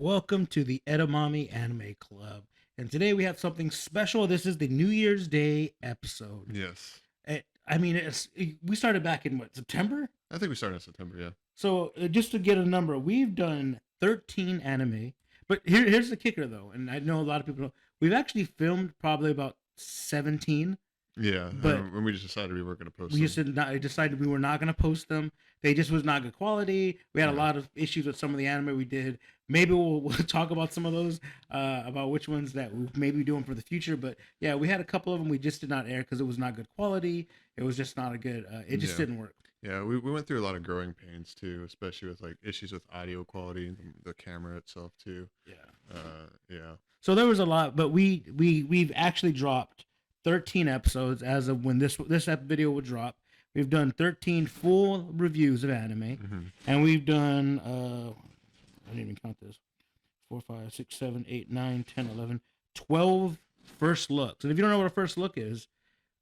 Welcome to the Edamame Anime Club. And today we have something special. This is the New Year's Day episode. Yes. We started back in what, September? I think we started in September, yeah. So just to get a number, we've done 13 anime. But here's the kicker though, and I know a lot of people know, we've actually filmed probably about 17. Yeah, But when we just decided we weren't going to post we them. just decided we were not going to post them. They just was not good quality. We had a lot of issues with some of the anime we did. Maybe we'll talk about some of those, about which ones that we maybe doing for the future. But yeah, we had a couple of them we just did not air because it was not good quality. It was just not a good. It just didn't work. Yeah, we went through a lot of growing pains too, especially with like issues with audio quality and the camera itself too. Yeah. So there was a lot, but we've actually dropped 13 episodes as of when this video will drop. We've done 13 full reviews of anime, and we've done I didn't even count this. 4, 5, 6, 7, 8, 9, 10, 11, 12 first looks. And if you don't know what a first look is,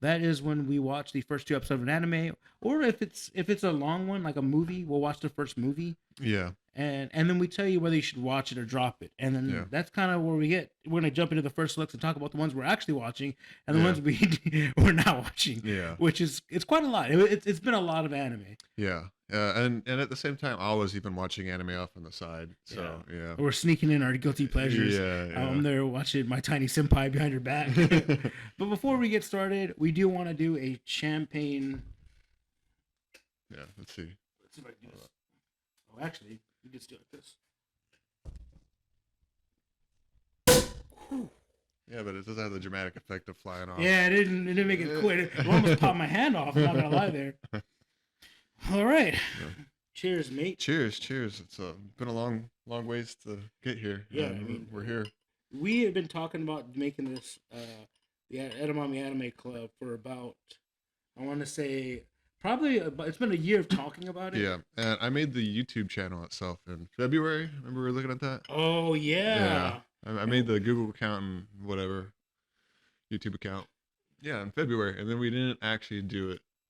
that is when we watch the first 2 episodes of an anime, or if it's a long one like a movie, we'll watch the first movie. Yeah. And then we tell you whether you should watch it or drop it. And then that's kind of where we're gonna jump into the first looks and talk about the ones we're actually watching and the ones we're not watching. Yeah. Which is it's quite a lot. It's been a lot of anime. Yeah. And at the same time, I was even watching anime off on the side. So yeah. We're sneaking in our guilty pleasures. I'm there watching My Tiny Senpai behind your back. But before we get started, we do want to do a champagne. Yeah. Let's see. Let's see if I can do this. Oh, actually, we just do it like this. Yeah, but it doesn't have the dramatic effect of flying off. Yeah, it didn't make it quick. It almost popped my hand off. I'm not gonna lie there. All right. Yeah. Cheers, mate. Cheers. It's been a long ways to get here. Yeah, we're here. We have been talking about making this the Edamame Anime Club for about, I want to say, probably it's been a year of talking about it. Yeah, and I made the YouTube channel itself in February. Remember we were looking at that? Oh yeah. I made the Google account and whatever YouTube account. Yeah, in February, and then we didn't actually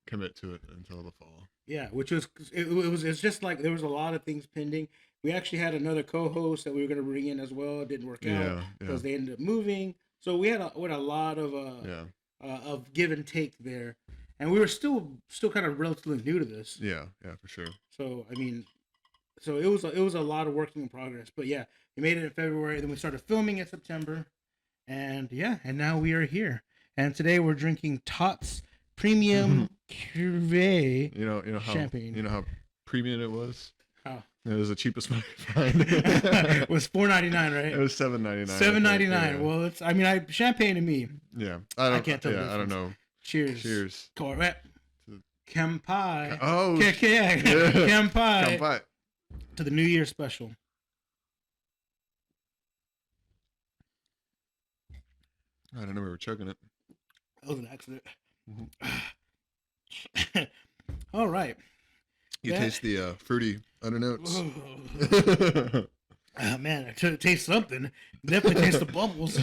commit to it until the fall. Yeah, which was it's just like there was a lot of things pending. We actually had another co-host that we were going to bring in as well. It didn't work out because they ended up moving. So we had a lot of give and take there, and we were still kind of relatively new to this. Yeah, for sure. So it was a lot of working in progress. But yeah, we made it in February. Then we started filming in September, and now we are here. And today we're drinking Tots Premium Cuvée. You know how champagne. You know how premium it was. How? It was the cheapest money I could find. It was $4.99, right? It was $7.99. $7.99. Yeah. Well, champagne to me. Yeah, I can't tell. Yeah, I don't know. Cheers. Correct. Kampai. Oh. Kampai. To the New Year special. I don't know. We were chugging it. That was an accident. All right. You taste the fruity undernotes. Man, I taste something. Definitely taste the bubbles.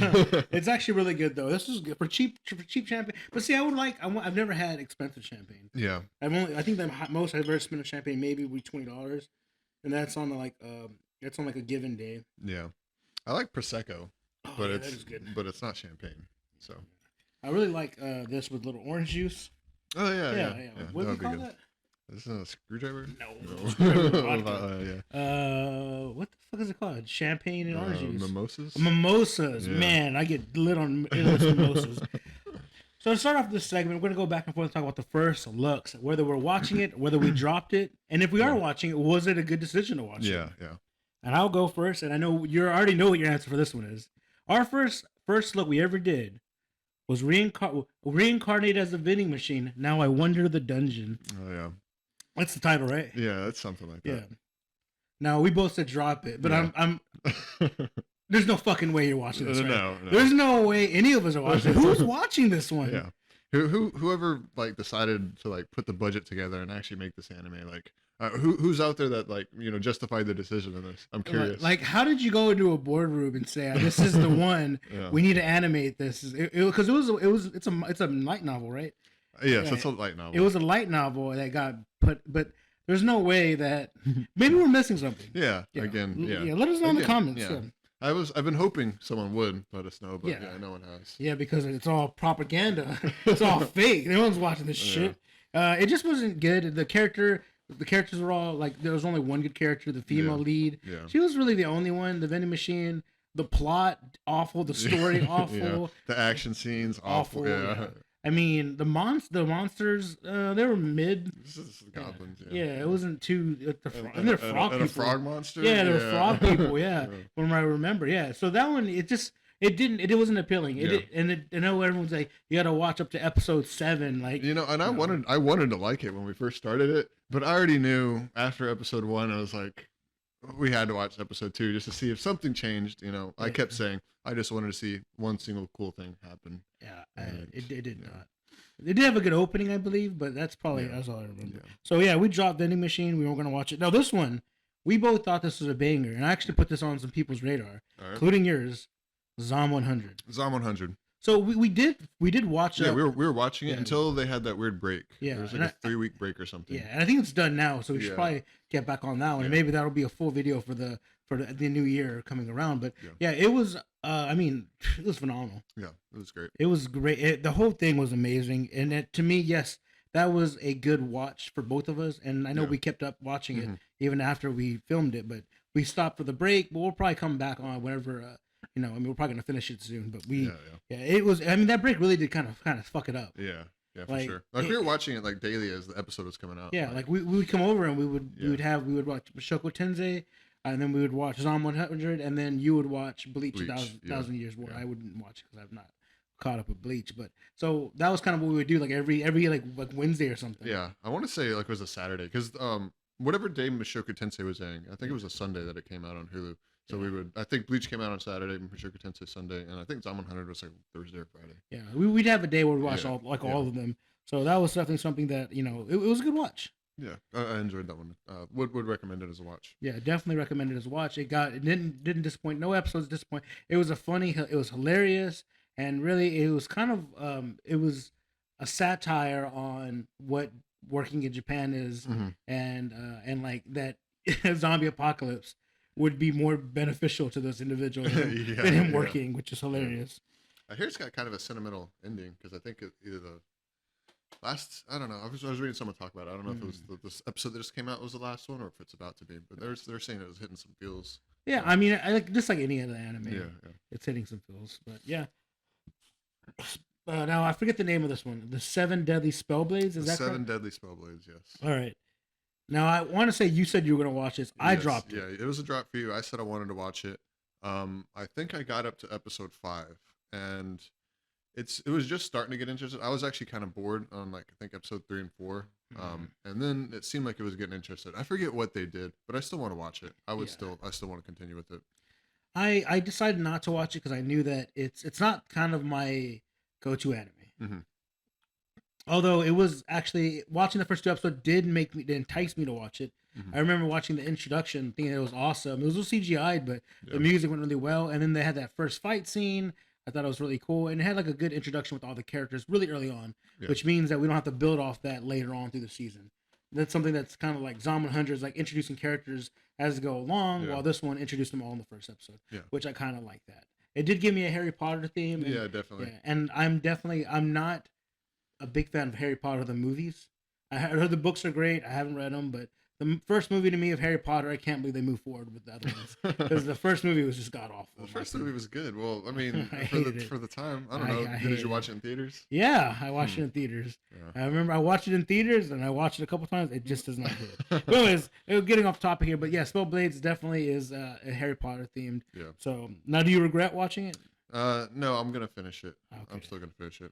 It's actually really good though. This is good for cheap champagne. But see, I've never had expensive champagne. Yeah. I think the most I've ever spent on champagne maybe would be $20, and that's on a given day. Yeah, I like prosecco, but that is good. But it's not champagne. So I really like this with little orange juice. Oh yeah. What do you call that? This is a screwdriver? No. Yeah. What the fuck is it called? Champagne and orange juice. Mimosas? Mimosas. Yeah. Man, I get lit on mimosas. So to start off this segment, we're going to go back and forth and talk about the first looks, whether we're watching it, whether we dropped it, and if we are watching it, was it a good decision to watch it? Yeah. And I'll go first, and I know you already know what your answer for this one is. Our first look we ever did was reincarnated as a vending machine. Now I wonder the dungeon. Oh yeah. That's the title, right? Yeah, it's something like that. Yeah. Now we both said drop it, but I'm there's no fucking way you're watching this, right? No. There's no way any of us are watching it. Who's watching this one? Yeah. Whoever like decided to like put the budget together and actually make this anime, like who's out there that like justified the decision in this? I'm curious. Like how did you go into a boardroom and say this is the one we need to animate this? Because it's a light novel, right? Yes, it's a light novel. It was a light novel that got put, but There's no way that maybe we're missing something. Yeah. Again. Yeah. Let us know in the comments. Yeah. I've been hoping someone would let us know, but yeah, no one has. Yeah, because it's all propaganda. It's all fake. No one's watching this shit. It just wasn't good. The characters were all like, there was only one good character, the female lead. Yeah. She was really the only one. The vending machine, the plot awful, the story awful, the action scenes awful. Yeah. I mean, the monsters, they were mid. This is goblins. Yeah, it wasn't too. They're frog people. A frog monster. Yeah, they're frog people. Yeah, from what I remember. Yeah, so that one, it wasn't appealing. I know everyone's like, you got to watch up to episode 7. Like, and I wanted to like it when we first started it, but I already knew after episode 1, I was like, we had to watch episode 2 just to see if something changed. I kept saying I just wanted to see one single cool thing happen. Yeah, it did not. They did have a good opening, I believe, but that's all I remember. Yeah. So yeah, we dropped Vending Machine. We weren't gonna watch it. Now this one, we both thought this was a banger, and I actually put this on some people's radar, including yours, Zom 100. Zom 100. So we did watch it. Yeah, we were watching it until they had that weird break. Yeah, there was like a 3-week break or something. Yeah, and I think it's done now, so we should probably get back on that one. And maybe that'll be a full video for the new year coming around. But it was. It was phenomenal. Yeah, it was great. It was great. The whole thing was amazing, and to me, yes, that was a good watch for both of us. And I know we kept up watching it even after we filmed it, but we stopped for the break. But we'll probably come back on whenever. We're probably gonna finish it soon. But it was. I mean, that break really did kind of fuck it up. Yeah, for sure. Like we were watching it like daily as the episode was coming out. Yeah, like we would come over and we would watch Shoko Tensei. And then we would watch Zom 100, and then you would watch Bleach 1,000 Years War. I wouldn't watch it because I've not caught up with Bleach. But so that was kind of what we would do, like every like Wednesday or something. Yeah, I want to say like it was a Saturday because whatever day Mushoku Tensei was airing, I think it was a Sunday that it came out on Hulu. So I think Bleach came out on Saturday, Mushoku Tensei Sunday, and I think Zom 100 was like Thursday or Friday. Yeah, we'd have a day where we watched all of them. So that was definitely something that it was a good watch. Yeah, I enjoyed that one. Would recommend it as a watch. Yeah, definitely recommend it as a watch. It didn't disappoint. No episodes disappoint. It was it was hilarious, and really it was kind of it was a satire on what working in Japan is, and like that zombie apocalypse would be more beneficial to those individuals than him working, which is hilarious. I hear it's got kind of a sentimental ending because I think either the I don't know. I was reading someone talk about it. I don't know if it was this episode that just came out was the last one or if it's about to be. But they're saying it was hitting some feels. Yeah, I mean, I like just like any other anime. Yeah. It's hitting some feels. But yeah. Now I forget the name of this one. The 7 Deadly Spellblades. Is that 7 Deadly Spellblades? Yes. All right. Now I want to say you said you were going to watch this. I dropped it. Yeah, it was a drop for you. I said I wanted to watch it. I think I got up to episode 5 and. It was just starting to get interested. I was actually kind of bored on like I think episode 3 and 4, and then it seemed like it was getting interested. I forget what they did, but I still want to watch it. I still want to continue with it. I decided not to watch it because I knew that it's not kind of my go-to anime. Although it was actually watching the first 2 episodes did entice me to watch it. I remember watching the introduction, thinking it was awesome. It was a little CGI'd, but the music went really well, and then they had that first fight scene. I thought it was really cool, and it had like a good introduction with all the characters really early on, which means that we don't have to build off that later on through the season. That's something that's kind of like Zom 100 is like introducing characters as they go along, while this one introduced them all in the first episode, which I kind of like that. It did give me a Harry Potter theme. And, definitely. Yeah, and I'm not a big fan of Harry Potter the movies. I heard the books are great. I haven't read them, but the first movie to me of Harry Potter, I can't believe they moved forward with the other ones because the first movie was just god awful. The first movie was good. Well, I mean, for the time, I don't know. Did you watch it in theaters? Yeah, I watched it in theaters. Yeah. I remember I watched it in theaters and I watched it a couple times. It just does not hit. But anyways, getting off topic here, but yeah, Spellblades definitely is a Harry Potter themed. Yeah. So now, do you regret watching it? No, I'm gonna finish it. Okay. I'm still gonna finish it.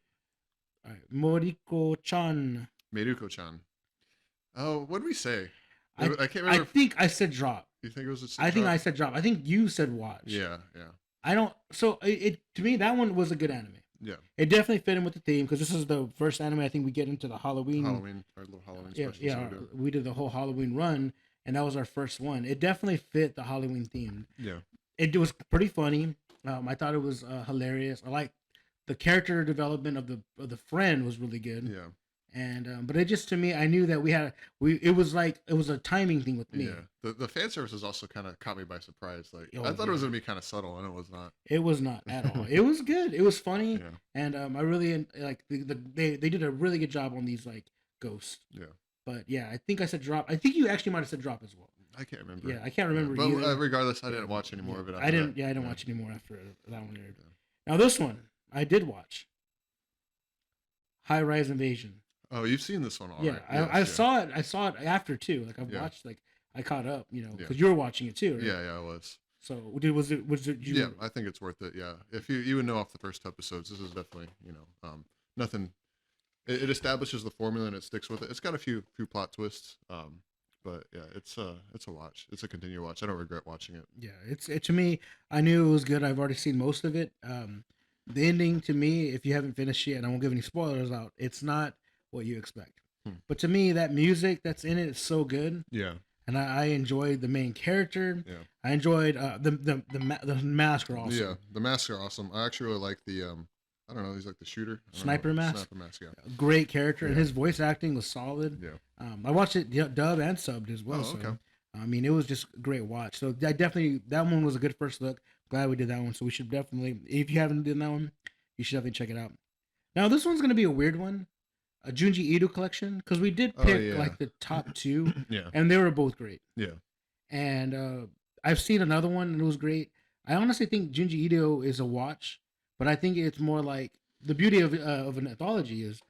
All right, Moriko-chan. Meruko-chan. Oh, what did we say? I can't remember. I think I said drop. You think it was I think I said drop. I think you said watch. Yeah. I don't. So it to me that one was a good anime. Yeah. It definitely fit in with the theme because this is the first anime I think we get into the Halloween. Our little Halloween special. Yeah. We did the whole Halloween run, and that was our first one. It definitely fit the Halloween theme. Yeah. It was pretty funny. I thought it was hilarious. I like the character development of the friend was really good. Yeah. And but it just to me, I knew that it was like it was a timing thing with me. Yeah, the fan service is also kind of caught me by surprise. Like Oh I thought it yeah, was gonna be kind of subtle, and it was not. it was not at all. It was good. It was funny, Yeah, and I really like they did a really good job on these like ghosts. yeah. But yeah, I think I said drop. I think you actually might have said drop as well. I can't remember. Yeah, I can't Yeah, remember but either. regardless, I Yeah, didn't watch any more yeah. of it. I After didn't. that. Yeah, I didn't Yeah. watch anymore after that one aired. Yeah. Now this one I did watch. High Rise Invasion. Oh, you've seen this one already. Yeah, Yes, I yeah. saw it. I saw it after too. Like I Yeah. watched. Like I caught up. You know, Yeah. because you were watching it too. Right? Yeah, yeah, it was. So was it you? Yeah, I think it's worth it. Yeah, if you even know off the first episodes, this is definitely nothing. It establishes the formula and it sticks with it. It's got a few plot twists, but yeah, it's a watch. It's a continued watch. I don't regret watching it. Yeah, it to me. I knew it was good. I've already seen most of it. The ending to me, if you haven't finished yet, and I won't give any spoilers out, it's not what you expect. Hmm. But to me, that music that's in it is so good, Yeah, and I enjoyed the main character. yeah, I enjoyed the mask are awesome. yeah. The masks are awesome. I actually really like the I don't know. He's like the shooter. I don't Sniper know. mask? Sniper mask. Yeah. Great character, and Yeah. his voice acting was solid. Yeah. I watched it dub and subbed as well. Oh, okay. So I mean, it was just a great watch. So I definitely that one was a good first look. Glad we did that one. So we should definitely, if you haven't done that one, you should definitely check it out. Now this one's gonna be a weird one, a Junji Ito collection, because we did Oh, pick yeah. like the top two, Yeah. and they were both great. Yeah. And I've seen another one and it was great. I honestly think Junji Ito is a watch, but I think it's more like the beauty of an anthology is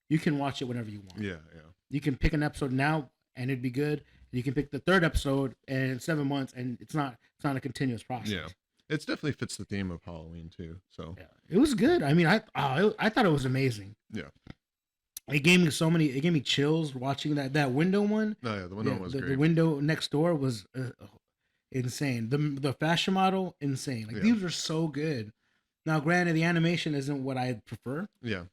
you can watch it whenever you want. Yeah. Yeah. You can pick an episode now and it'd be good. You can pick the third episode in 7 months and it's not a continuous process. Yeah. It definitely fits the theme of Halloween too. So Yeah, it was good. I mean, I thought it was amazing. yeah. It gave me chills watching that window one. No, yeah, the window was great. The window next door was insane. The fashion model insane. Like Yeah. these were so good. Now, granted, the animation isn't what I prefer, Yeah.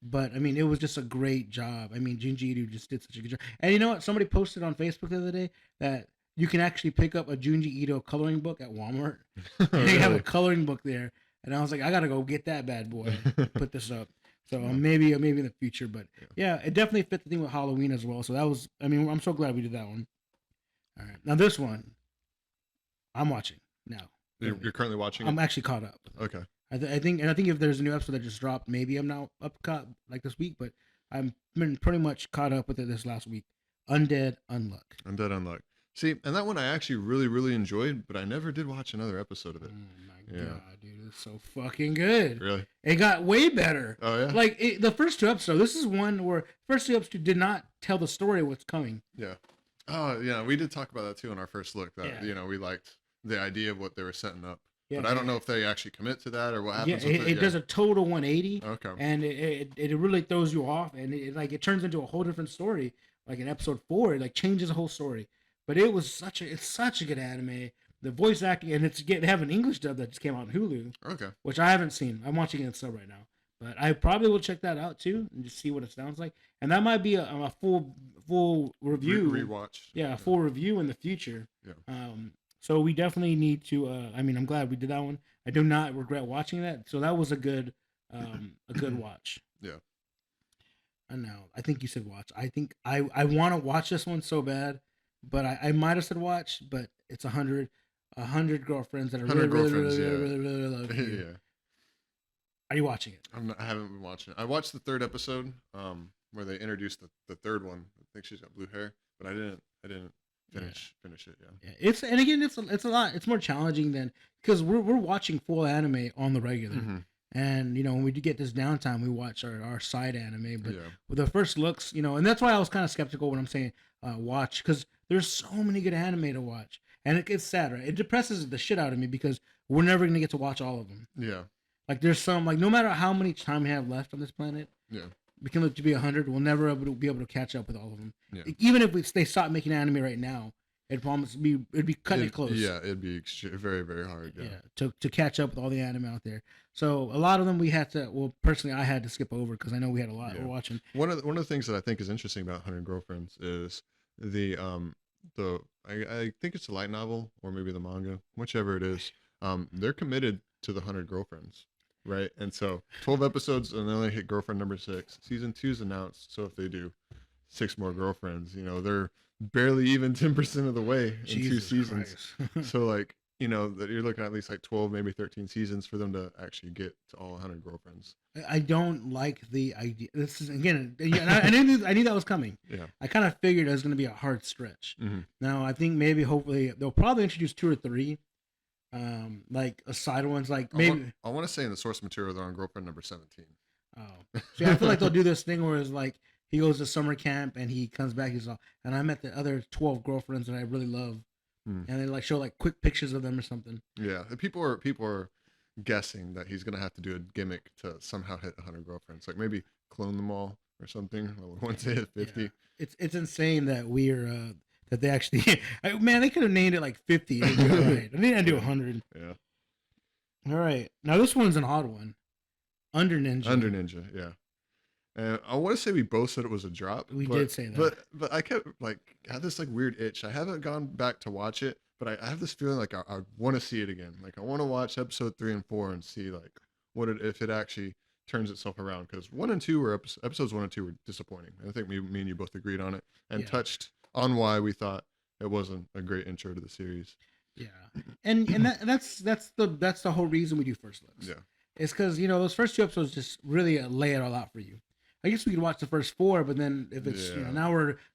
but I mean, it was just a great job. I mean, Junji Ito just did such a good job. And you know what? Somebody posted on Facebook the other day that you can actually pick up a Junji Ito coloring book at Walmart. They have a coloring book there, and I was like, I gotta go get that bad boy. Put this up. So maybe in the future, but yeah, it definitely fit the thing with Halloween as well. So that was, I mean, I'm so glad we did that one. All right, now this one, I'm watching now. You're currently watching it? I'm actually caught up. Okay. I think if there's a new episode that just dropped, maybe I'm now up caught like this week, but I've been pretty much caught up with it this last week. Undead Unluck. Undead Unluck. See, and that one I actually really, really enjoyed, but I never did watch another episode of it. Oh my Yeah. god, dude, it's so fucking good. Really? It got way better. Oh yeah. Like the first two episodes. This is one where first two episodes did not tell the story of what's coming. Yeah. Oh yeah, we did talk about that too in our first look. That Yeah. we liked the idea of what they were setting up, Yeah, but I don't know if they actually commit to that or what Yeah, happens. with it does a total 180, Okay. and it really throws you off, and it turns into a whole different story. Like in episode 4, it like changes the whole story. But it's such a good anime. The voice acting, and they have an English dub that just came out on Hulu, Okay. which I haven't seen. I'm watching it in sub right now, but I probably will check that out too and just see what it sounds like. And that might be a full review. Rewatch. Yeah, a full review in the future. Yeah. So we definitely need to. I mean, I'm glad we did that one. I do not regret watching that. So that was a good watch. Yeah. And now I think you said watch. I think I want to watch this one so bad, but I might have said watch. But it's 100 girlfriends that are 100 really girlfriends, really, yeah. really, really, really love you. Yeah. Are you watching it? I haven't been watching it. I watched the third episode, where they introduced the third one. I think she's got blue hair, but I didn't finish it. Yeah. Yeah, it's a lot. It's more challenging than because we're watching full anime on the regular. Mhm. And when we do get this downtime, we watch our side anime. But Yeah. with the first looks, and that's why I was kind of skeptical when I'm saying watch, because there's so many good anime to watch, and it gets sad, right? It depresses the shit out of me because we're never gonna get to watch all of them. Yeah. Like there's some no matter how many time we have left on this planet, Yeah. we can look to be 100. We'll never be able to catch up with all of them. Yeah. Even if they stop making anime right now, it'd be cutting it close. Yeah, it'd be very, very hard. Yeah. To catch up with all the anime out there. So a lot of them we had to. Well, personally, I had to skip over because I know we had a lot Yeah. we're watching. One of the things that I think is interesting about 100 Girlfriends is the I think it's a light novel or maybe the manga, whichever it is. They're committed to the 100 Girlfriends. right? And so 12 episodes, and they only hit girlfriend number 6. Season 2's announced, so if they do 6 more girlfriends, they're barely even 10% of the way in 2 seasons. So like, that you're looking at least like 12, maybe 13 seasons for them to actually get to all 100 girlfriends. I don't like the idea. This is again, I knew that was coming. Yeah. I kind of figured it was going to be a hard stretch. Mm-hmm. Now I think maybe hopefully they'll probably introduce 2 or 3, like aside ones, like maybe. I want to say in the source material they're on girlfriend number 17. Oh, see, I feel like they'll do this thing where it's like he goes to summer camp and he comes back. He's all, and I met the other 12 girlfriends that I really love, and they like show like quick pictures of them or something. Yeah, people are guessing that he's gonna have to do a gimmick to somehow hit 100 girlfriends, like maybe clone them all or something. Once they hit 50, yeah. It's insane that we're that they actually man, they could have named it like 50. Right. I think I do 100. Yeah. All right, now this one's an odd one. Under Ninja, yeah. And I want to say we both said it was a drop. We did say that, but I kept like had this like weird itch. I haven't gone back to watch it, but I have this feeling like I want to see it again. Like I want to watch episode 3 and 4 and see like if it actually turns itself around. Because 1 and 2 were episodes 1 and 2 were disappointing. I think me and you both agreed on it and touched on why we thought it wasn't a great intro to the series. Yeah, and that's the whole reason we do first looks. Yeah, it's because those first 2 episodes just really lay it all out for you. I guess we could watch the first 4, but then if it's now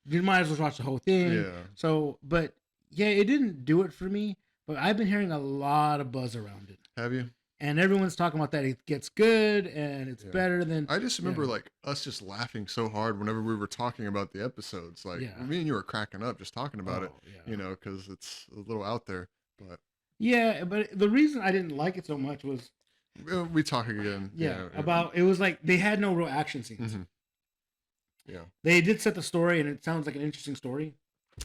you might as well watch the whole thing. Yeah. So, but yeah, it didn't do it for me. But I've been hearing a lot of buzz around it. Have you? And everyone's talking about that it gets good and it's better than. I just remember like us just laughing so hard whenever we were talking about the episodes. Like me and you were cracking up just talking about it. Yeah. Because it's a little out there. But yeah, but the reason I didn't like it so much was. We talk again. Yeah, about it was like they had no real action scenes. Mm-hmm. Yeah, they did set the story, and it sounds like an interesting story.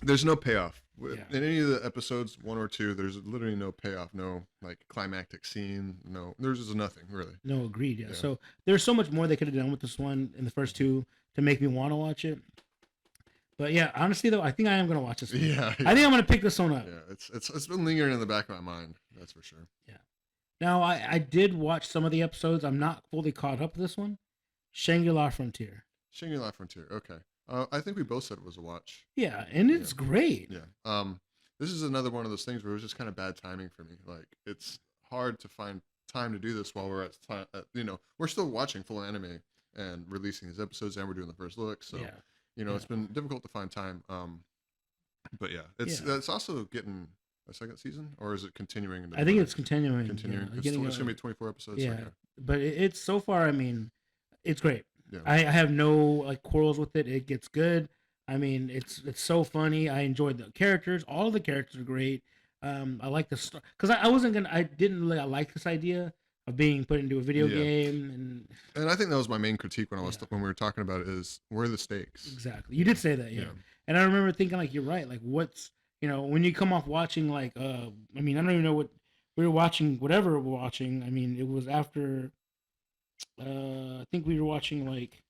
There's no payoff in any of the episodes 1 or 2. There's literally no payoff, no like climactic scene. No, there's just nothing really. No, agreed. Yeah. So there's so much more they could have done with this one in the first 2 to make me want to watch it. But yeah, honestly though, I think I am gonna watch this one. Yeah. I think I'm gonna pick this one up. Yeah, it's been lingering in the back of my mind. That's for sure. Yeah. Now, I did watch some of the episodes. I'm not fully caught up with this one. Shangri-La Frontier. Shangri-La Frontier. Okay. I think we both said it was a watch. Yeah, and it's great. Yeah. This is another one of those things where it was just kind of bad timing for me. Like, it's hard to find time to do this while we're we're still watching full anime and releasing these episodes, and we're doing the first look. So, it's been difficult to find time. But yeah, it's also getting a second season, or is it continuing? I think it's continuing. It's gonna be 24 episodes. Yeah, but it's so far. I mean, it's great. Yeah. I have no like quarrels with it. It gets good. I mean, it's so funny. I enjoyed the characters. All of the characters are great. I like the story because I didn't really like this idea of being put into a video game, and I think that was my main critique when when we were talking about it is where are the stakes? Exactly. You did say that, yeah. And I remember thinking like you're right. Like what's when you come off watching like I mean I don't even know what we were watching. Whatever we're watching. I mean it was after. I think we were watching like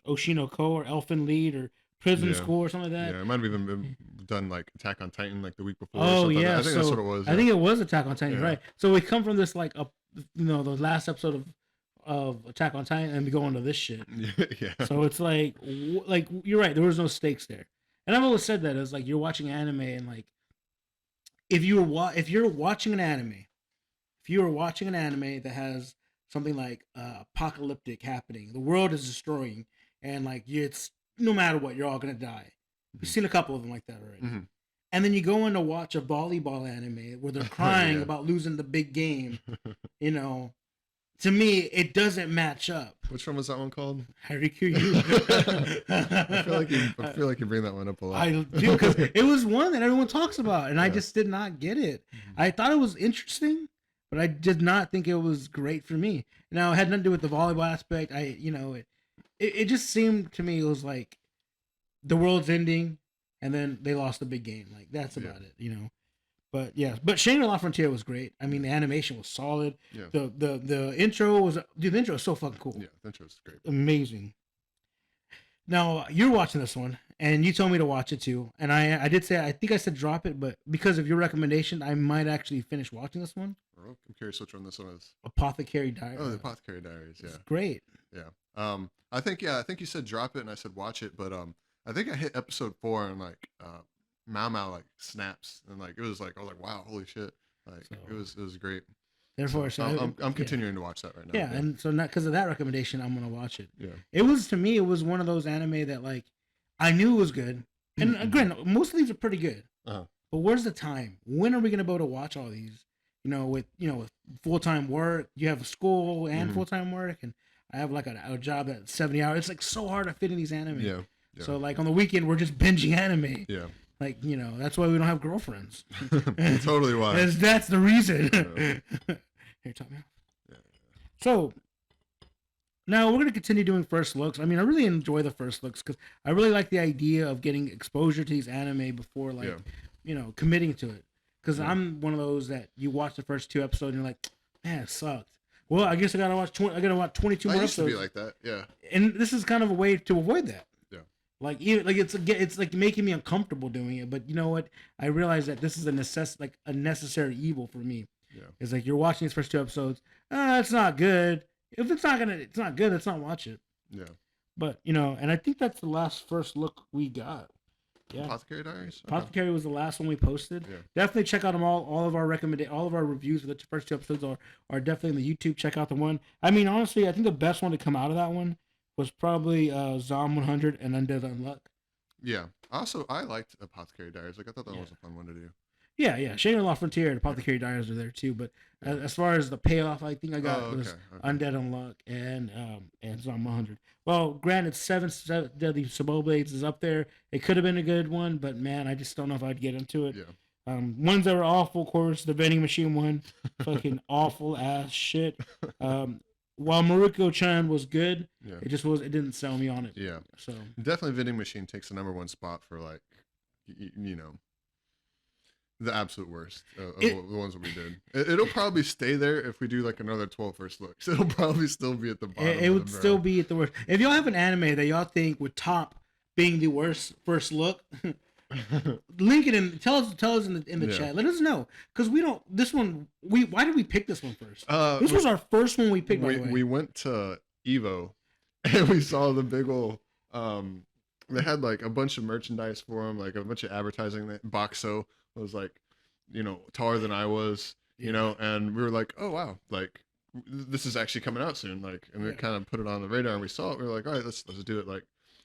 Oshinoko or Elfen Lied or Prison School or something like that. Yeah, it might have even been done like Attack on Titan like the week before. Oh yeah, I think that's what it was. I think it was Attack on Titan, right? So we come from this like the last episode of Attack on Titan and we go into this shit. Yeah. So it's like you're right. There was no stakes there, and I've always said that as like you're watching anime and like if you're watching an anime that has something like apocalyptic happening, the world is destroying, and like it's no matter what, you're all gonna die. We've seen a couple of them like that already. Mm-hmm. And then you go in to watch a volleyball anime where they're crying about losing the big game. To me, it doesn't match up. Which one was that one called? Haikyuu. I feel like you bring that one up a lot. I do because it was one that everyone talks about, and I just did not get it. Mm-hmm. I thought it was interesting, but I did not think it was great for me. Now, it had nothing to do with the volleyball aspect. It just seemed to me it was like the world's ending, and then they lost the big game. Like that's about it, But yeah, but Shangri-La Frontier was great. I mean, the animation was solid. Yeah. The intro was the intro was so fucking cool. Yeah, the intro was great. Amazing. Now you're watching this one, and you told me to watch it too. And I did say I think I said drop it, but because of your recommendation, I might actually finish watching this one. I'm curious which one this one is. Apothecary Diaries. Oh, the Apothecary Diaries. Yeah. It's great. Yeah. I think you said drop it and I said watch it, but I think I hit episode 4 and like Mau Mau like snaps and like it was like I was like wow, holy shit. Like So, it was great. therefore, I'm continuing to watch that right now. Yeah, and so not because of that recommendation, I'm gonna watch it. Yeah. It was, to me, it was one of those anime that like I knew it was good, and again, most of these are pretty good. Uh-huh. But where's the time? When are we gonna be able to watch all these? With full time work, you have school and full time work, and I have like a job at 70 hours. It's like so hard to fit in these anime. Yeah. So like on the weekend, we're just binging anime. Yeah. Like that's why we don't have girlfriends. Totally why. That's the reason. Yeah. Here, talk me off. Yeah. So now we're gonna continue doing first looks. I mean, I really enjoy the first looks because I really like the idea of getting exposure to these anime before committing to it. Because I'm one of those that you watch the first 2 episodes and you're like, man, it sucked. Well, I guess I gotta watch 22 more I used episodes. to be like that, yeah. And this is kind of a way to avoid that. Yeah. Like it's like making me uncomfortable doing it. But you know what? I realize that this is a necessary evil for me. Yeah. It's like you're watching these first 2 episodes. It's not good. If it's not good. Let's not watch it. Yeah. But and I think that's the last first look we got. Yeah. Apothecary Diaries. Apothecary was the last one we posted. Yeah. Definitely check out them all. All of our reviews for the first 2 episodes are definitely on the YouTube. Check out the one. I mean, honestly, I think the best one to come out of that one was probably Zom 100 and Undead Unluck. Yeah. Also, I liked Apothecary Diaries. Like I thought that was a fun one to do. Yeah. Shangri-La Frontier and Apothecary Diaries are there too. But as far as the payoff, I think I got was Undead Unluck and Zom 100. Well, granted, seven Deadly Suboblades is up there. It could have been a good one, but man, I just don't know if I'd get into it. Yeah. Ones that were awful, of course, the vending machine one, fucking awful ass shit. While Maruko-chan was good, it didn't sell me on it. Yeah. So definitely vending machine takes the #1 spot for like, the absolute worst of the ones that we did. It'll probably stay there if we do like another 12 first looks. It'll probably still be at the bottom. It would still be at the worst. If y'all have an anime that y'all think would top being the worst first look, link it in. Tell us in the chat. Let us know because we don't. This one, why did we pick this one first? This was our first one we picked. We went to Evo and we saw the big old. They had like a bunch of merchandise for them, like a bunch of advertising. Boxo was like, taller than I was, and we were like, oh wow, like this is actually coming out soon, like, and we kind of put it on the radar and we saw it. We were like, all right, let's do it. Like,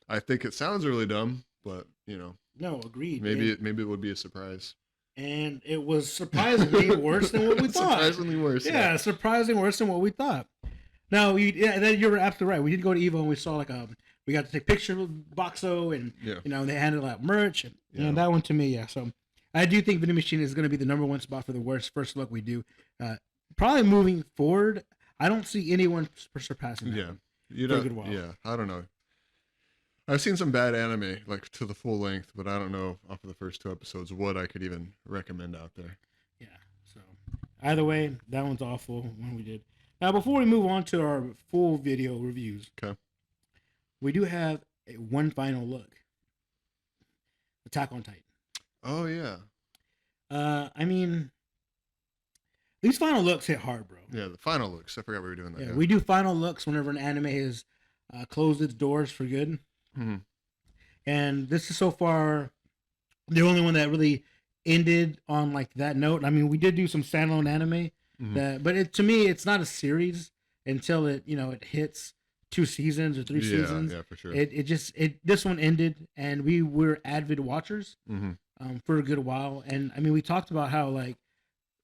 I think it sounds really dumb, but no, agreed. Maybe it would be a surprise. And it was surprisingly worse than what we thought. Surprisingly worse. Yeah, surprisingly worse than what we thought. No, you're absolutely right. We did go to Evo and we saw we got to take pictures of Boxo and they handed out merch and that one to me, yeah. So I do think Vending Machine is going to be the #1 spot for the worst first look we do. Probably moving forward, I don't see anyone surpassing that. Yeah, I don't know. I've seen some bad anime like to the full length, but I don't know off of the first 2 episodes what I could even recommend out there. Yeah. So either way, that one's awful when we did. Now, before we move on to our full video reviews, we do have one final look. Attack on Titan. Oh yeah. I mean, these final looks hit hard, bro. Yeah, the final looks. I forgot we were doing that. Yeah, we do final looks whenever an anime has closed its doors for good. Mm-hmm. And this is so far the only one that really ended on like that note. I mean, we did do some standalone anime, but to me, it's not a series until it hits 2 seasons or 3 seasons. Yeah, for sure. This one ended, and we were avid watchers for a good while. And I mean, we talked about how like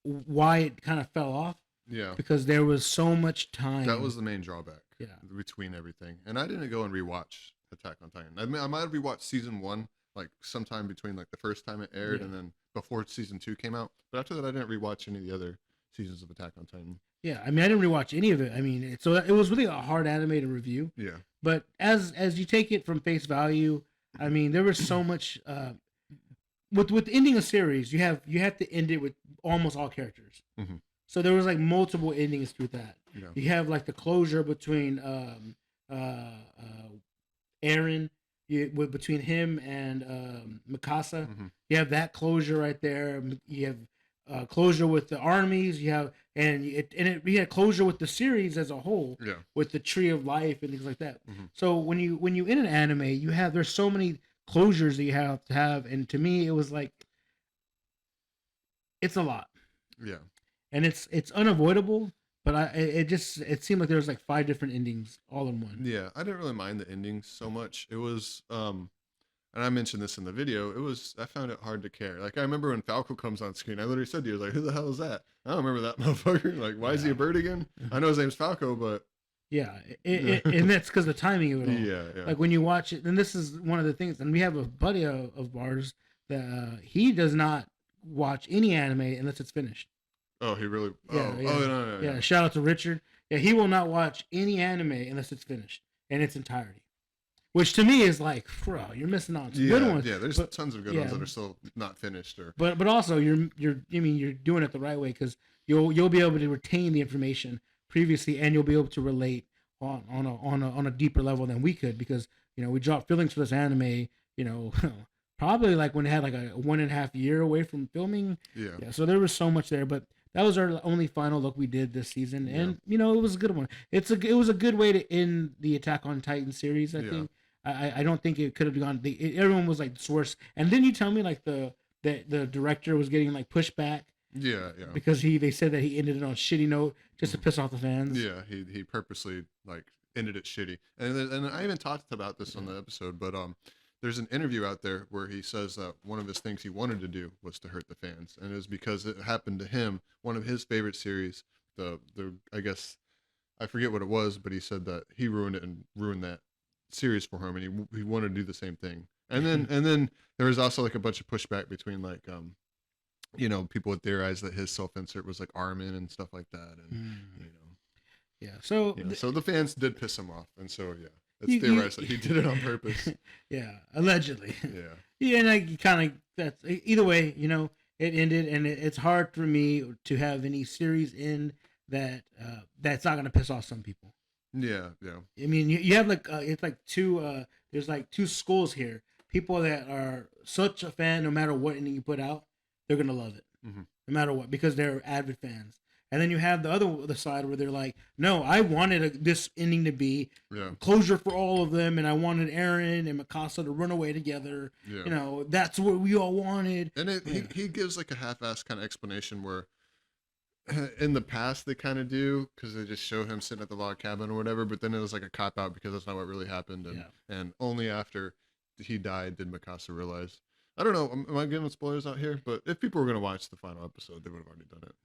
why it kind of fell off. Yeah, because there was so much time. That was the main drawback. Yeah, between everything, and I didn't go and rewatch Attack on Titan. I mean, I might have rewatched season 1 like sometime between like the first time it aired and then before season 2 came out. But after that, I didn't rewatch any of the other seasons of Attack on Titan. Yeah, I mean, I didn't rewatch any of it. I mean, so it was really a hard anime to review. Yeah. But as you take it from face value, I mean, there was so much. With ending a series, you have to end it with almost all characters. Mm-hmm. So there was like multiple endings with that. Yeah. You have like the closure between Eren, between him and Mikasa. Mm-hmm. You have that closure right there. You have closure with the armies. You have we had closure with the series as a whole, Yeah. with the tree of life and things like that. Mm-hmm. So when you in an anime, there's so many closures that you have to have, and to me, it was like it's a lot. Yeah. And it's unavoidable. But it seemed like there was like 5 different endings all in one. Yeah, I didn't really mind the endings so much. It was and I mentioned this in the video, I found it hard to care. Like I remember when Falco comes on screen, I literally said to you, like, who the hell is that? I don't remember that motherfucker. Like, why is he a bird again? I know his name's Falco, but yeah, and that's because the timing of it all. Yeah. Like when you watch it, and this is one of the things, and we have a buddy of ours that he does not watch any anime unless it's finished. Oh, he really? Yeah, Oh, yeah. oh, no. Yeah, shout out to Richard. Yeah, he will not watch any anime unless it's finished in its entirety. Which to me is like, bro, you're missing out on some good ones. Yeah, there's tons of good ones that are still not finished. But also you're doing it the right way, because you'll be able to retain the information previously, and you'll be able to relate on a deeper level than we could, because we dropped feelings for this anime. Probably like when it had like a 1.5 year away from filming. Yeah. So there was so much there, but that was our only final look we did this season, and it was a good one. It was a good way to end the Attack on Titan series. I think. I don't think it could have gone. Everyone was like the worst, and then you tell me like the director was getting like pushback. Yeah. Because they said that he ended it on a shitty note just to piss off the fans. Yeah, he purposely like ended it shitty, and I even talked about this on the episode, but there's an interview out there where he says that one of his things he wanted to do was to hurt the fans, and it was because it happened to him. One of his favorite series, the I guess I forget what it was, but he said that he ruined it and ruined that series for him, and he wanted to do the same thing. And then there was also like a bunch of pushback between like people would theorize that his self-insert was like Armin and stuff like that, and yeah. So so the fans did piss him off, and so it's theorized that he did it on purpose. Yeah, allegedly. Yeah, and like kind of that's either way. It ended, and it's hard for me to have any series end that's not gonna piss off some people. Yeah. I mean, you have like it's like two. There's like two schools here. People that are such a fan, no matter what ending you put out, they're gonna love it, no matter what, because they're avid fans. And then you have the other side where they're like, no, I wanted this ending to be closure for all of them, and I wanted Eren and Mikasa to run away together. Yeah. That's what we all wanted. And he gives like a half-assed kind of explanation where in the past they kind of do, because they just show him sitting at the log cabin or whatever, but then it was like a cop-out because that's not what really happened, and only after he died did Mikasa realize. I don't know, am I giving spoilers out here? But if people were going to watch the final episode, they would have already done it.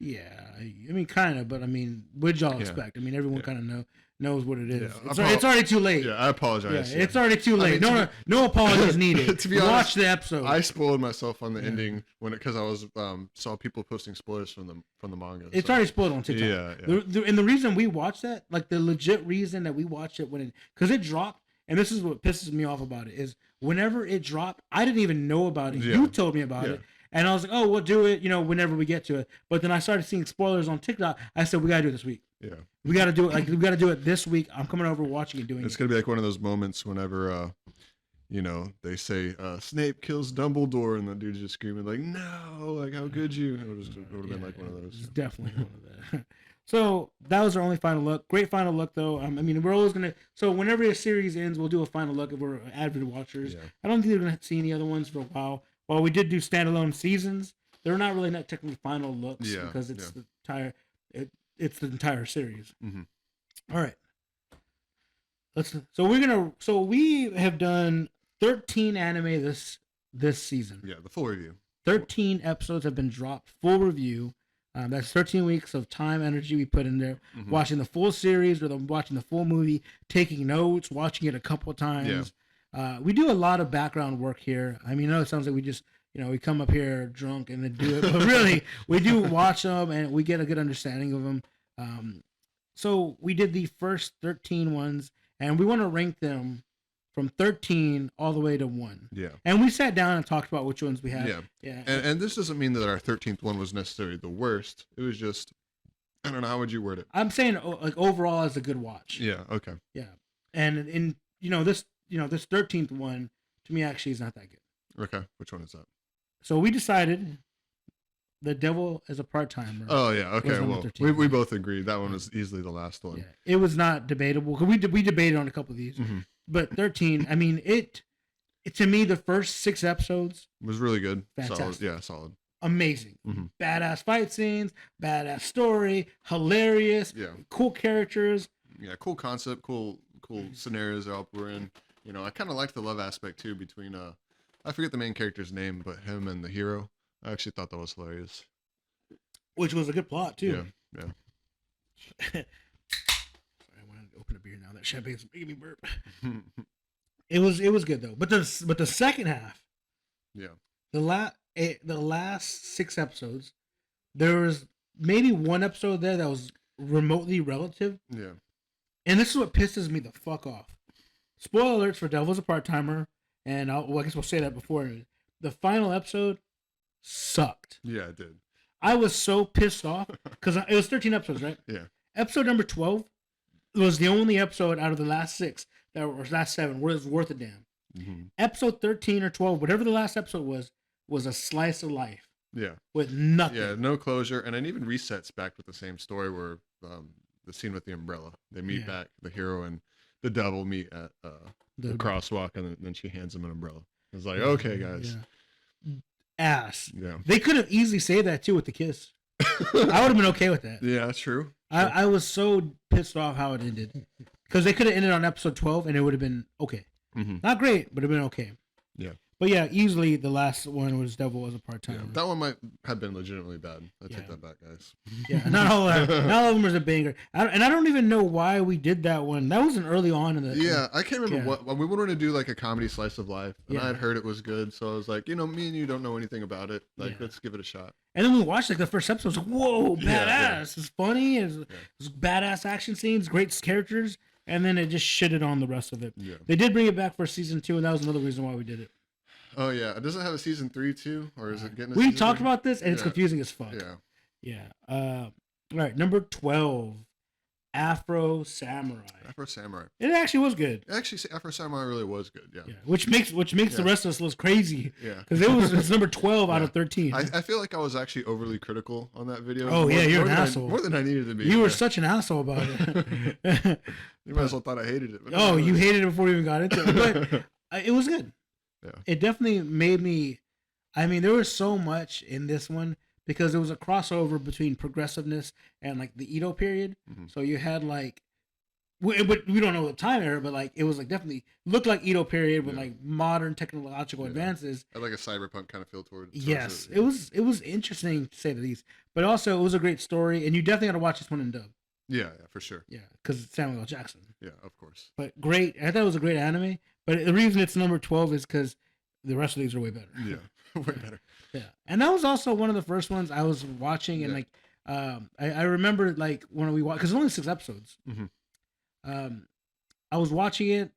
Yeah, I mean, kind of, but I mean, what'd y'all expect? I mean, everyone kind of knows what it is. Yeah. It's already too late. Yeah, I apologize. Yeah, it's already too late. No apologies needed. To be honest, watch the episode. I spoiled myself on the ending because I was saw people posting spoilers from the manga. It's already spoiled on TikTok. Yeah. And the reason we watched that, like the legit reason that we watched it because it dropped, and this is what pisses me off about it, is whenever it dropped, I didn't even know about it. You told me about it. And I was like, oh, we'll do it, whenever we get to it. But then I started seeing spoilers on TikTok. I said, we got to do it this week. Yeah. We got to do it. We got to do it this week. I'm coming over, watching and doing it. It's going to be like one of those moments whenever, they say, Snape kills Dumbledore, and the dude's just screaming, like, no, like, how could you? It would have been like one of those. It's definitely one of that. So that was our only final look. Great final look, though. I mean, we're always going to... So whenever a series ends, we'll do a final look if we're avid watchers. Yeah. I don't think they're going to see any other ones for a while. While we did do standalone seasons, they're not really technically final looks because it's the entire series. All right. So we have done 13 anime this season. Yeah, the full review. 13 episodes have been dropped, full review. That's 13 weeks of time, energy we put in there, watching the full series, or watching the full movie, taking notes, watching it a couple of times. We do a lot of background work here. I mean, I know it sounds like we just, we come up here drunk and then do it, but really, we do watch them and we get a good understanding of them. So we did the first 13 ones, and we want to rank them from 13 all the way to 1. Yeah. And we sat down and talked about which ones we had. Yeah. And this doesn't mean that our 13th one was necessarily the worst. It was just, I don't know, how would you word it? I'm saying like overall as a good watch. Yeah. Okay. Yeah. And this 13th one to me actually is not that good. Okay. Which one is that? So we decided The Devil is a Part-Timer. Oh yeah, okay. number Well, 13. we both agreed that one was easily the last one. Yeah, it was not debatable because we debated on a couple of these, but 13. I mean, it to me the first 6 episodes was really good. fantastic. Solid. Yeah, solid. Amazing, badass fight scenes, badass story, hilarious, cool characters. Yeah, cool concept, cool scenarios we're in. You know, I kind of like the love aspect too between I forget the main character's name, but him and the hero. I actually thought that was hilarious. Which was a good plot too. Yeah. Sorry, I want to open a beer now. That champagne's making me burp. It was good though. But the second half, the last 6 episodes, there was maybe one episode there that was remotely relative. Yeah. And this is what pisses me the fuck off. Spoiler alerts for Devil's a Part-Timer, and I guess we'll say that before. The final episode sucked. Yeah, it did. I was so pissed off because it was 13 episodes, right? Yeah. Episode number 12 was the only episode out of the last 6 or last 7 where it was worth a damn. Episode 13 or 12, whatever the last episode was a slice of life. Yeah. With nothing. Yeah, no closure, and it even resets back with the same story where the scene with the umbrella. They meet back, the hero and the devil meet at the crosswalk, and then she hands him an umbrella. It's like, okay, guys. Yeah. Ass. Yeah. They could have easily saved that too with the kiss. I would have been okay with that. Yeah, that's true. I was so pissed off how it ended. Because they could have ended on episode 12 and it would have been okay. Not great, but it would have been okay. Yeah. But yeah, easily the last one was Devil as a Part-Timer. Yeah, that one might have been legitimately bad. I take that back, guys. Yeah, not all of them was a banger. I don't even know why we did that one. That wasn't early on in the. Yeah, I can't remember what we wanted to do, like a comedy slice of life, and I had heard it was good, so I was like, me and you don't know anything about it. Like, let's give it a shot. And then we watched like the first episode. I was like, whoa, badass! It's funny. It's badass action scenes, great characters, and then it just shitted on the rest of it. Yeah. They did bring it back for season 2, and that was another reason why we did it. Oh yeah, does it have a season 3 too, or is it getting? We talked about this, and it's confusing as fuck. Yeah. All right, number 12, Afro Samurai. Afro Samurai. It actually was good. Actually, Afro Samurai really was good. Yeah. Which makes the rest of us look crazy. Yeah. Because it's number 12 out of 13. I feel like I was actually overly critical on that video. Oh yeah, you're an asshole. More than I needed to be. You were such an asshole about it. You might as well thought I hated it. Oh, you hated it before we even got into it, but it was good. Yeah. It definitely made me. I mean, there was so much in this one because it was a crossover between progressiveness and like the Edo period. So you had like, we don't know the time era, but like it was like definitely looked like Edo period with like modern technological advances. I like a cyberpunk kind of feel toward. Yes, it was interesting to say the least, but also it was a great story, and you definitely got to watch this one in dub. Yeah, for sure. Yeah, because it's Samuel L. Jackson. Yeah, of course. But great. I thought it was a great anime. But the reason it's number 12 is because the rest of these are way better. Yeah, way better. Yeah, and that was also one of the first ones I was watching, and like, I remember like when we watched because it's only 6 episodes. I was watching it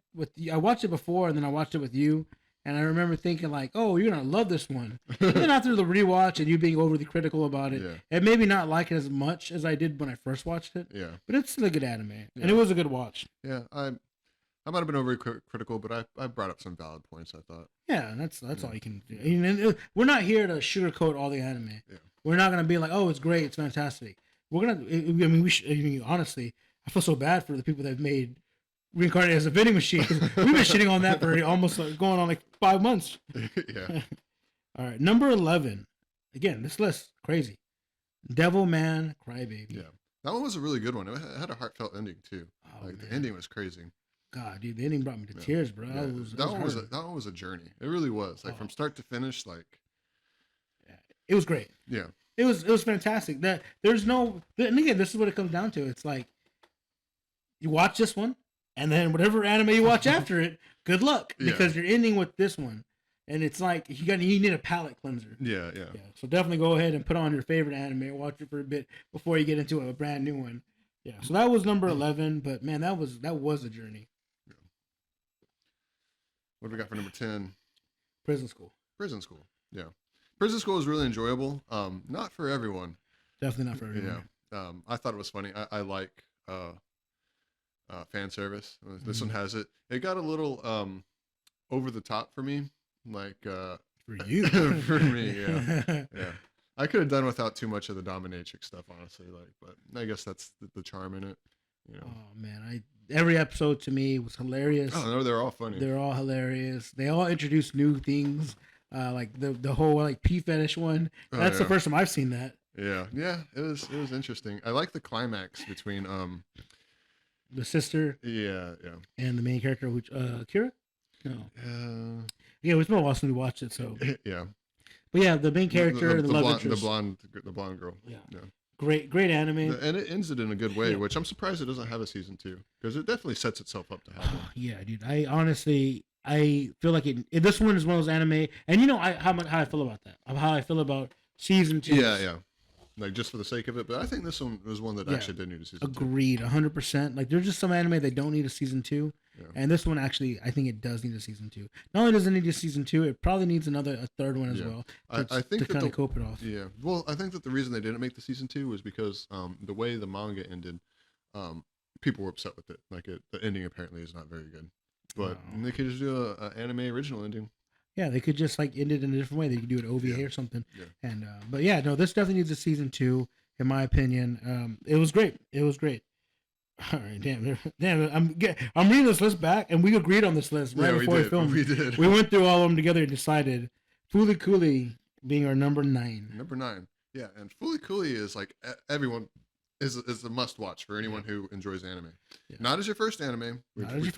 I watched it before, and then I watched it with you, and I remember thinking like, oh, you're gonna love this one. And then after the rewatch and you being overly critical about it, and maybe not like it as much as I did when I first watched it. Yeah, but it's still a good anime, and it was a good watch. Yeah, I might have been overly critical, but I brought up some valid points, I thought. Yeah, and that's all you can do. I mean, we're not here to sugarcoat all the anime. Yeah. We're not going to be like, oh, it's great, it's fantastic. We're going to, I mean, honestly, I feel so bad for the people that have made Reincarnated as a Vending Machine. We've been shitting on that for almost going on like 5 months. Yeah. All right, number 11. Again, this list, crazy. Devilman Crybaby. Yeah. That one was a really good one. It had a heartfelt ending, too. Oh, the ending was crazy. God, dude, the ending brought me to tears, bro. Yeah. That one was a journey. It really was. Like from start to finish, like it was great. Yeah. It was fantastic. And again, this is what it comes down to. It's like you watch this one, and then whatever anime you watch after it, good luck. Because you're ending with this one. And it's like you need a palate cleanser. Yeah. So definitely go ahead and put on your favorite anime, watch it for a bit before you get into a brand new one. Yeah. So that was number 11, but man, that was a journey. What do we got for number 10? Prison School. Yeah. Prison School was really enjoyable. Not for everyone. Definitely not for everyone. Yeah. I thought it was funny. I like fan service. This one has it. It got a little over the top for me. Like for you. for me, yeah. I could have done without too much of the dominatrix stuff, honestly. Like, but I guess that's the charm in it. You know. Oh man, every episode to me was hilarious. Oh no, they're all funny. They're all hilarious. They all introduce new things, like the whole like pee fetish one. That's the first time I've seen that. Yeah, it was interesting. I like the climax between the sister. Yeah. And the main character, which Kira. No. Yeah, it was been a while since we watched it, so. Yeah. But yeah, the main character, the love interest, the blonde girl. Yeah. Great anime. And it ends it in a good way, which I'm surprised it doesn't have a season 2 because it definitely sets itself up to have one. Yeah, dude. I honestly feel like this one is one of those anime, and you know how I feel about that. How I feel about season 2. Yeah. Like just for the sake of it, but I think this one was one that actually did need a season 2. Agreed, 100%. Like there's just some anime that don't need a season 2. Yeah. And this one actually, I think it does need a season 2. Not only does it need a season 2, it probably needs a third one as well. I think to kind of cope it off. Yeah. Well, I think that the reason they didn't make the season 2 was because the way the manga ended, people were upset with it. Like the ending apparently is not very good. But they could just do an anime original ending. Yeah, they could just like end it in a different way. They could do an OVA or something. Yeah. And but yeah, no, this definitely needs a season 2, in my opinion. It was great. All right, damn. I'm reading this list back, and we agreed on this list right before we filmed. We did. We went through all of them together and decided Fooly Cooly being our number 9. Number 9, yeah. And Fooly Cooly is like everyone is a must watch for anyone who enjoys anime. Yeah. Not as your first anime. We've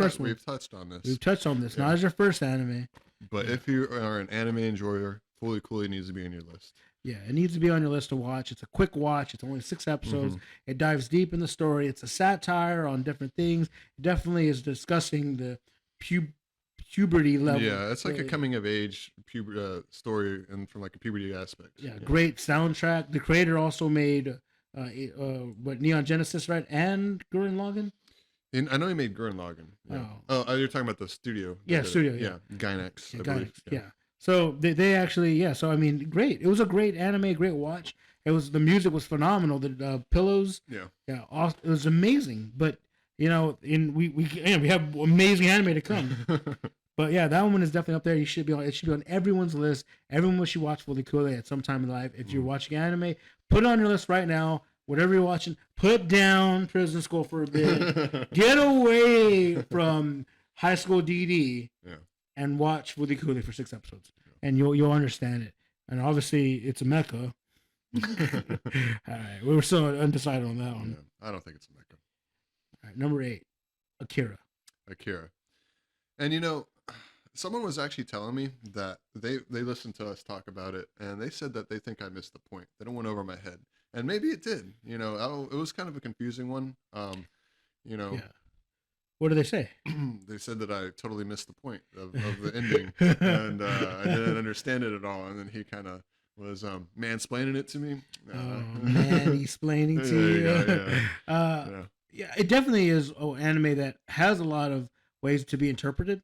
touched on this. Not as your first anime. But if you are an anime enjoyer, Fooly Cooly needs to be on your list. Yeah, it needs to be on your list to watch. It's a quick watch. It's only 6 episodes. It dives deep in the story. It's a satire on different things. It definitely is discussing the puberty level. Yeah, it's like a coming of age story and from like a puberty aspect. Yeah, great soundtrack. The creator also made Neon Genesis, right? And Gurren Lagann? I know he made Gurren Lagann. Yeah. Oh, you're talking about the studio. Yeah, studio. Yeah, Gainax. I believe. Yeah. So they actually, so I mean, great. It was a great anime, great watch. The music was phenomenal. The pillows, it was amazing. But you know, we have amazing anime to come. But yeah, that one is definitely up there. It should be on everyone's list. Everyone should watch Fully Cool at some time in life. If you're watching anime, put it on your list right now. Whatever you're watching, put down Prison School for a bit. Get away from High School DD. And watch Fully Cool for 6 episodes, and you'll understand it. And obviously, it's a mecha. All right, we were still undecided on that one. Yeah, I don't think it's a mecha. All right, number 8, Akira. And you know, someone was actually telling me that they listened to us talk about it, and they said that they think I missed the point. That it went over my head, and maybe it did. You know, it was kind of a confusing one. You know. Yeah. What did they say? They said that I totally missed the point of the ending, and I didn't understand it at all. And then he kind of was mansplaining it to me. Mansplaining to you. Yeah, it definitely is an anime that has a lot of ways to be interpreted.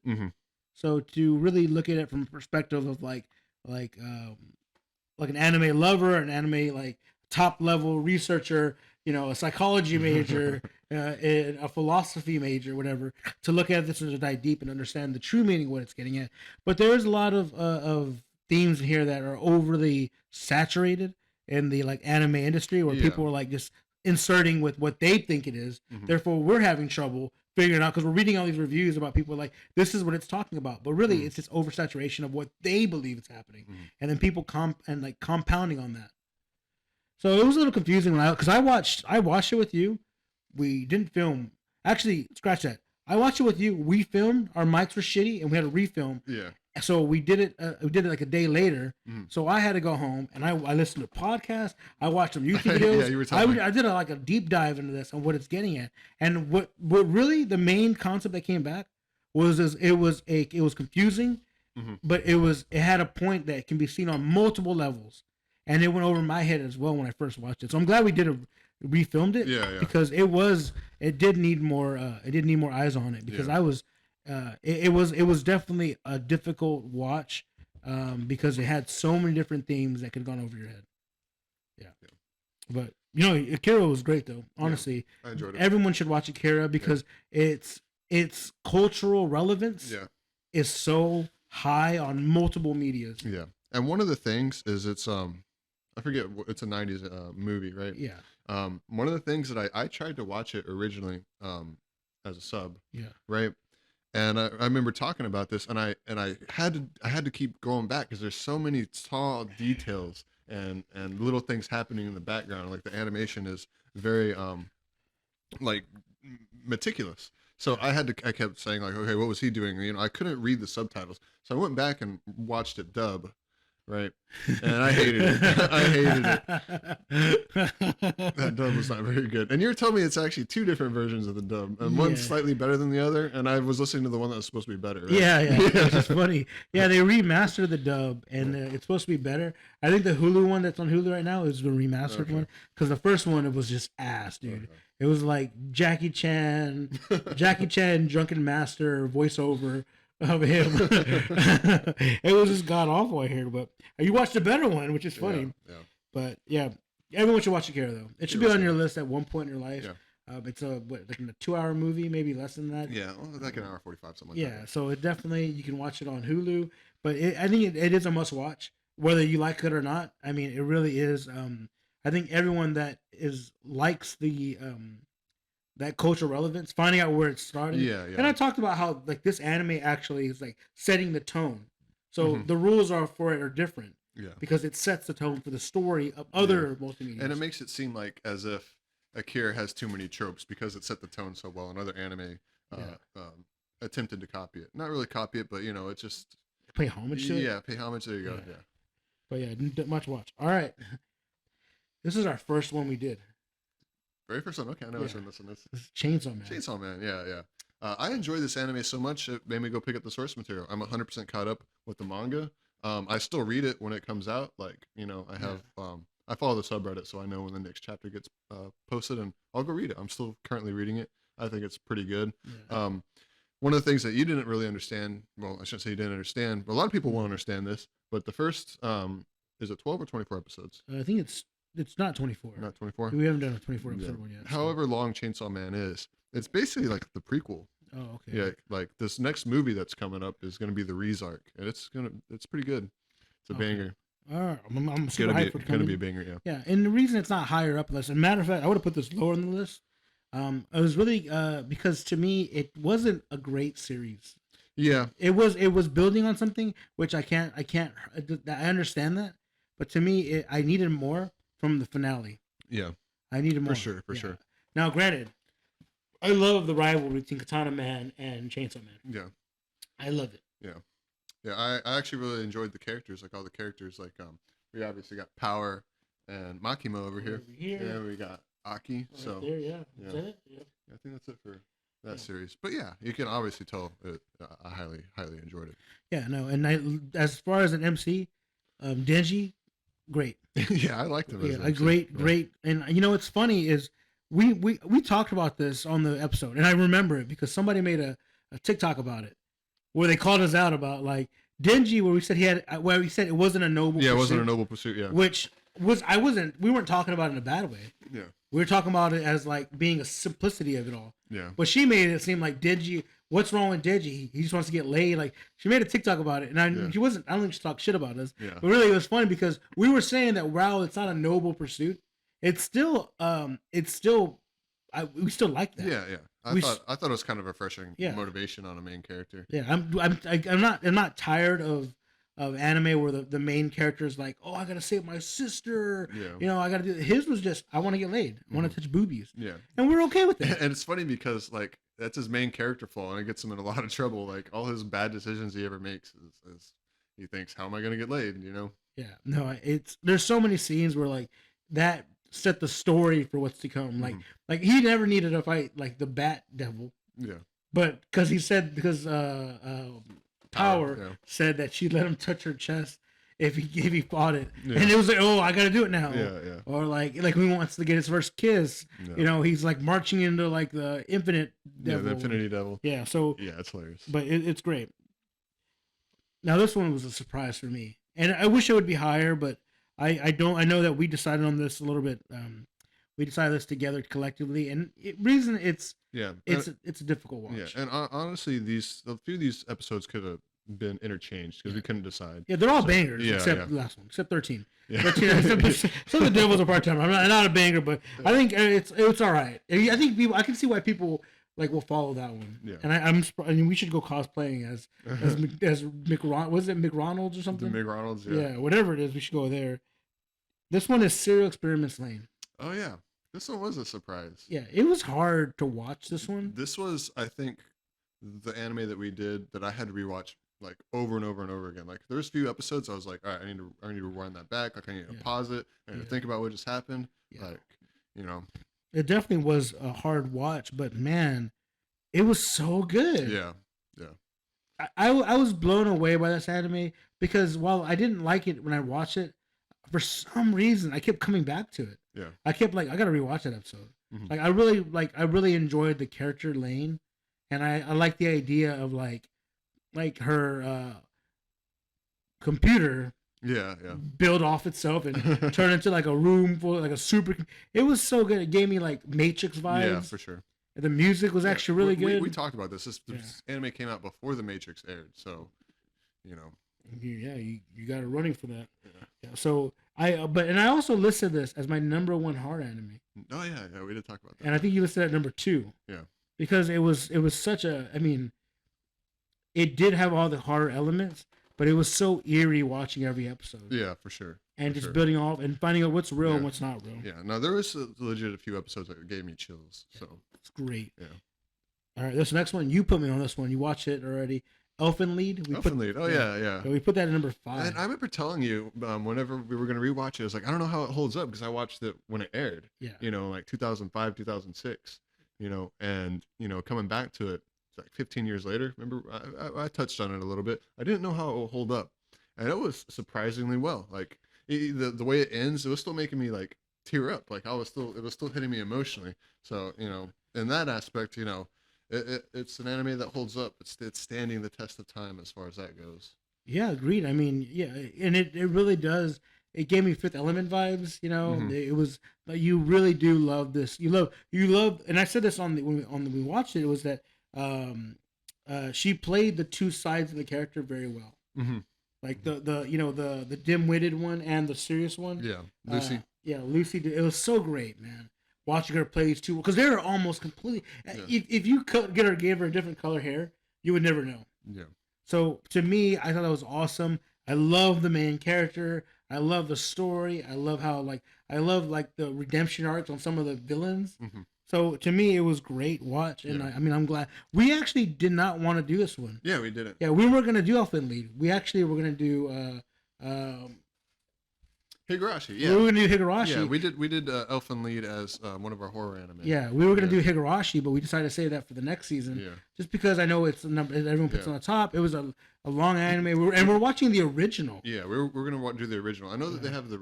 So to really look at it from a perspective of like an anime lover, an anime like top level researcher, you know, a psychology major, a philosophy major, whatever, to look at this and to dive deep and understand the true meaning of what it's getting at. But there's a lot of themes here that are overly saturated in the like anime industry, where people are like just inserting with what they think it is. Therefore, we're having trouble figuring out, because we're reading all these reviews about people like, this is what it's talking about, but really it's just oversaturation of what they believe is happening, and then people compounding on that. So it was a little confusing because I watched it with you. We didn't film. Actually, scratch that. I watched it with you. We filmed. Our mics were shitty, and we had to refilm. Yeah. So we did it. Like a day later. So I had to go home, and I listened to podcasts. I watched some YouTube videos. You were telling me. I did a deep dive into this and what it's getting at, and what really the main concept that came back was it was confusing, but it had a point that can be seen on multiple levels. And it went over my head as well when I first watched it. So I'm glad we refilmed it. Yeah. Because it did need more eyes on it, because it was definitely a difficult watch, because it had so many different themes that could have gone over your head. Yeah. But you know, Akira was great though. Honestly, I enjoyed it. Everyone should watch Akira because its cultural relevance is so high on multiple medias. Yeah. And one of the things is it's I forget. It's a '90s movie, right? Yeah. One of the things that I tried to watch it originally as a sub, Yeah. right? And I remember talking about this, and I had to keep going back because there's so many small details and little things happening in the background. Like the animation is very like meticulous. So I kept saying like, okay, what was he doing? You know, I couldn't read the subtitles, so I went back and watched it dub, right? And I hated it. I hated it. That dub was not very good. And you're telling me it's actually two different versions of the dub, and Yeah. one's slightly better than the other. And I was listening to the one that was supposed to be better. Right? Yeah, it's just funny. Yeah, they remastered the dub, and it's supposed to be better. I think the Hulu one that's on Hulu right now is the remastered one, because the first one it was just ass, dude. It was like Jackie Chan drunken master voiceover of him. It was just god awful, I heard. But you watched the better one, which is funny. Yeah. But yeah, everyone should watch Akira though. It should be on your list at one point in your life. Yeah. It's a 2-hour movie, maybe less than that. Yeah, well, like an hour 45, something like that. Yeah, so it definitely you can watch it on Hulu, but I think it is a must watch, whether you like it or not. I mean, it really is. I think everyone that likes the that cultural relevance, finding out where it started. Yeah. And I talked about how like this anime actually is like setting the tone. So the rules for it are different. Yeah. Because it sets the tone for the story of other multimedia. And it makes it seem like as if Akira has too many tropes because it set the tone so well, and other anime attempted to copy it. Not really copy it, but you know, it's just pay homage to it. Yeah, pay homage. There you go. Yeah. But yeah, much watch. All right. This is our first one we did. Very first one. Okay, I know this one. This is Chainsaw Man. Chainsaw Man. Yeah. I enjoy this anime so much it made me go pick up the source material. I'm 100% caught up with the manga. I still read it when it comes out. Like, you know, I have I follow the subreddit, so I know when the next chapter gets posted, and I'll go read it. I'm still currently reading it. I think it's pretty good. Yeah. One of the things that you didn't really understand, well, I shouldn't say you didn't understand, but a lot of people won't understand this. But the first, is it 12 or 24 episodes? I think it's not 24. Not 24. We haven't done a 24 episode one yet. However long Chainsaw Man is, it's basically like the prequel. Oh, okay. Yeah, like this next movie that's coming up is going to be the Rezark, and it's pretty good. It's a banger. All right, I'm super hyped for it. It's gonna be a banger, yeah. Yeah, and the reason it's not higher up, as a matter of fact, I would have put this lower on the list. It was really because to me it wasn't a great series. Yeah, it was building on something which I understand that, but to me I needed more from the finale. Yeah, I needed more for sure. Now, granted, I love the rivalry between Katana Man and Chainsaw Man. Yeah, I love it. Yeah, I actually really enjoyed the characters, like all the characters. Like we obviously got Power and Makima over here. Yeah, we got Aki. Right so there, yeah. Is that it? Yeah. I think that's it for that series. But yeah, you can obviously tell I highly enjoyed it. Yeah, no, and as far as an MC, Denji, great. Yeah, I liked him. Yeah, great. And you know what's funny is we talked about this on the episode, and I remember it because somebody made a TikTok about it, where they called us out about like Denji, where we said it wasn't a noble pursuit. Yeah, it wasn't a noble pursuit, yeah. Which we weren't talking about it in a bad way. Yeah. We were talking about it as like being a simplicity of it all. Yeah. But she made it seem like Denji, what's wrong with Denji? He just wants to get laid. Like she made a TikTok about it. And she wasn't, I don't think she talked shit about us. Yeah. But really it was funny because we were saying that while it's not a noble pursuit, it's still we still like that. Yeah. I thought it was kind of refreshing motivation on a main character. Yeah, I'm not tired of anime where the main character is like, oh, I gotta save my sister. Yeah. You know, I gotta do. His was just, I want to get laid. I want to touch boobies. Yeah. And we're okay with that. And it's funny because like that's his main character flaw, and it gets him in a lot of trouble. Like all his bad decisions he ever makes is he thinks, how am I gonna get laid? You know. Yeah. No, there's so many scenes where like that set the story for what's to come. Like he never needed to fight like the Bat Devil. Yeah. But because Power said that she let him touch her chest if he fought it, and it was like, oh, I gotta do it now. Yeah. Or like when he wants to get his first kiss, you know, he's like marching into like the Infinite Devil. Yeah, the Infinity Devil. Yeah. So yeah, it's hilarious. But it's great. Now this one was a surprise for me, and I wish it would be higher, but I know that we decided on this a little bit. We decided this together collectively, and it's a difficult watch. Yeah, and honestly, a few of these episodes could have been interchanged because we couldn't decide. Yeah, they're all bangers except the last one, except 13. Yeah. 13 some of the Devil's a part time. I'm not a banger, but I think it's all right. I think I can see why people like will follow that one. Yeah. And I mean, we should go cosplaying as was it McRonald's or something? The McRonald's, yeah, whatever it is, we should go there. This one is Serial Experiments Lane. Oh yeah, this one was a surprise. Yeah, it was hard to watch this one. This was, I think, the anime that we did that I had to rewatch like over and over and over again. Like there's a few episodes I was like, all right, I need to rewind that back. Like I need to pause it. I need to think about what just happened. Yeah. Like, you know, it definitely was a hard watch, but man, it was so good. Yeah. I was blown away by this anime because while I didn't like it when I watched it, for some reason I kept coming back to it. Yeah. I kept I gotta rewatch that episode. Mm-hmm. I really enjoyed the character Lane, and I like the idea of like her computer build off itself and turn into like a room full like a super. It was so good. It gave me like Matrix vibes. Yeah, for sure. The music was actually really good. We talked about this. This anime came out before the Matrix aired, so you know. Yeah, you got it running for that. Yeah. So I also listed this as my number 1 horror anime. Oh yeah, we did talk about that. And I think you listed it at number 2. Yeah. Because it was such a, I mean, it did have all the horror elements, but it was so eerie watching every episode. Yeah, for sure. And just building off and finding out what's real and what's not real. Yeah, no, there was legit a few episodes that gave me chills. So it's great. Yeah. All right, this next one, you put me on this one. You watched it already. Elfen Lied. Oh yeah. So we put that at number 5. And I remember telling you whenever we were going to rewatch it, I was like, I don't know how it holds up because I watched it when it aired. Yeah. You know, like 2005, 2006. You know, and you know, coming back to it, it's like 15 years later. Remember, I touched on it a little bit. I didn't know how it will hold up, and it was surprisingly well. Like the way it ends, it was still making me like tear up. Like it was still hitting me emotionally. So you know, in that aspect, you know, it's an anime that holds up. It's standing the test of time as far as that goes. Yeah, agreed. I mean, yeah, and it really does. It gave me Fifth Element vibes. You know, It was you really do love this. You love, and I said this when we watched it. It was that she played the two sides of the character very well. Mm-hmm. Like the dim-witted one and the serious one. Yeah, Lucy. Lucy. It was so great, man. Watching her play these two, because they're almost completely. Yeah. If you gave her a different color hair, you would never know. Yeah. So to me, I thought that was awesome. I love the main character. I love the story. I love how I love the redemption arcs on some of the villains. Mm-hmm. So to me, it was great watch, and I mean, I'm glad. We actually did not want to do this one. Yeah, we didn't. Yeah, we weren't gonna do Elfen Lied. We actually were gonna do Higurashi. Yeah, we were gonna do Higurashi. Yeah, we did Elfen Lied as one of our horror anime. Yeah, we were gonna do Higurashi, but we decided to save that for the next season. Yeah, just because I know it's a number everyone puts on the top. It was a long anime, we're watching the original. Yeah, we're gonna do the original. I know that they have the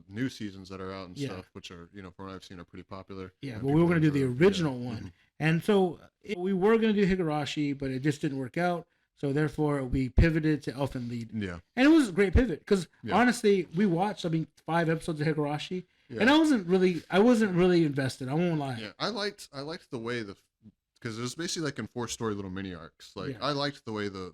new seasons that are out and stuff, which are from what I've seen are pretty popular. Yeah, but we were gonna do the original one, mm-hmm. And so we were gonna do Higurashi, but it just didn't work out. So therefore, we pivoted to Elfen Lied. Yeah, and it was a great pivot because honestly, we watched 5 episodes of Higurashi, and I wasn't really invested. I won't lie. Yeah, I liked the way because it was basically like in 4 story little mini arcs. I liked the way the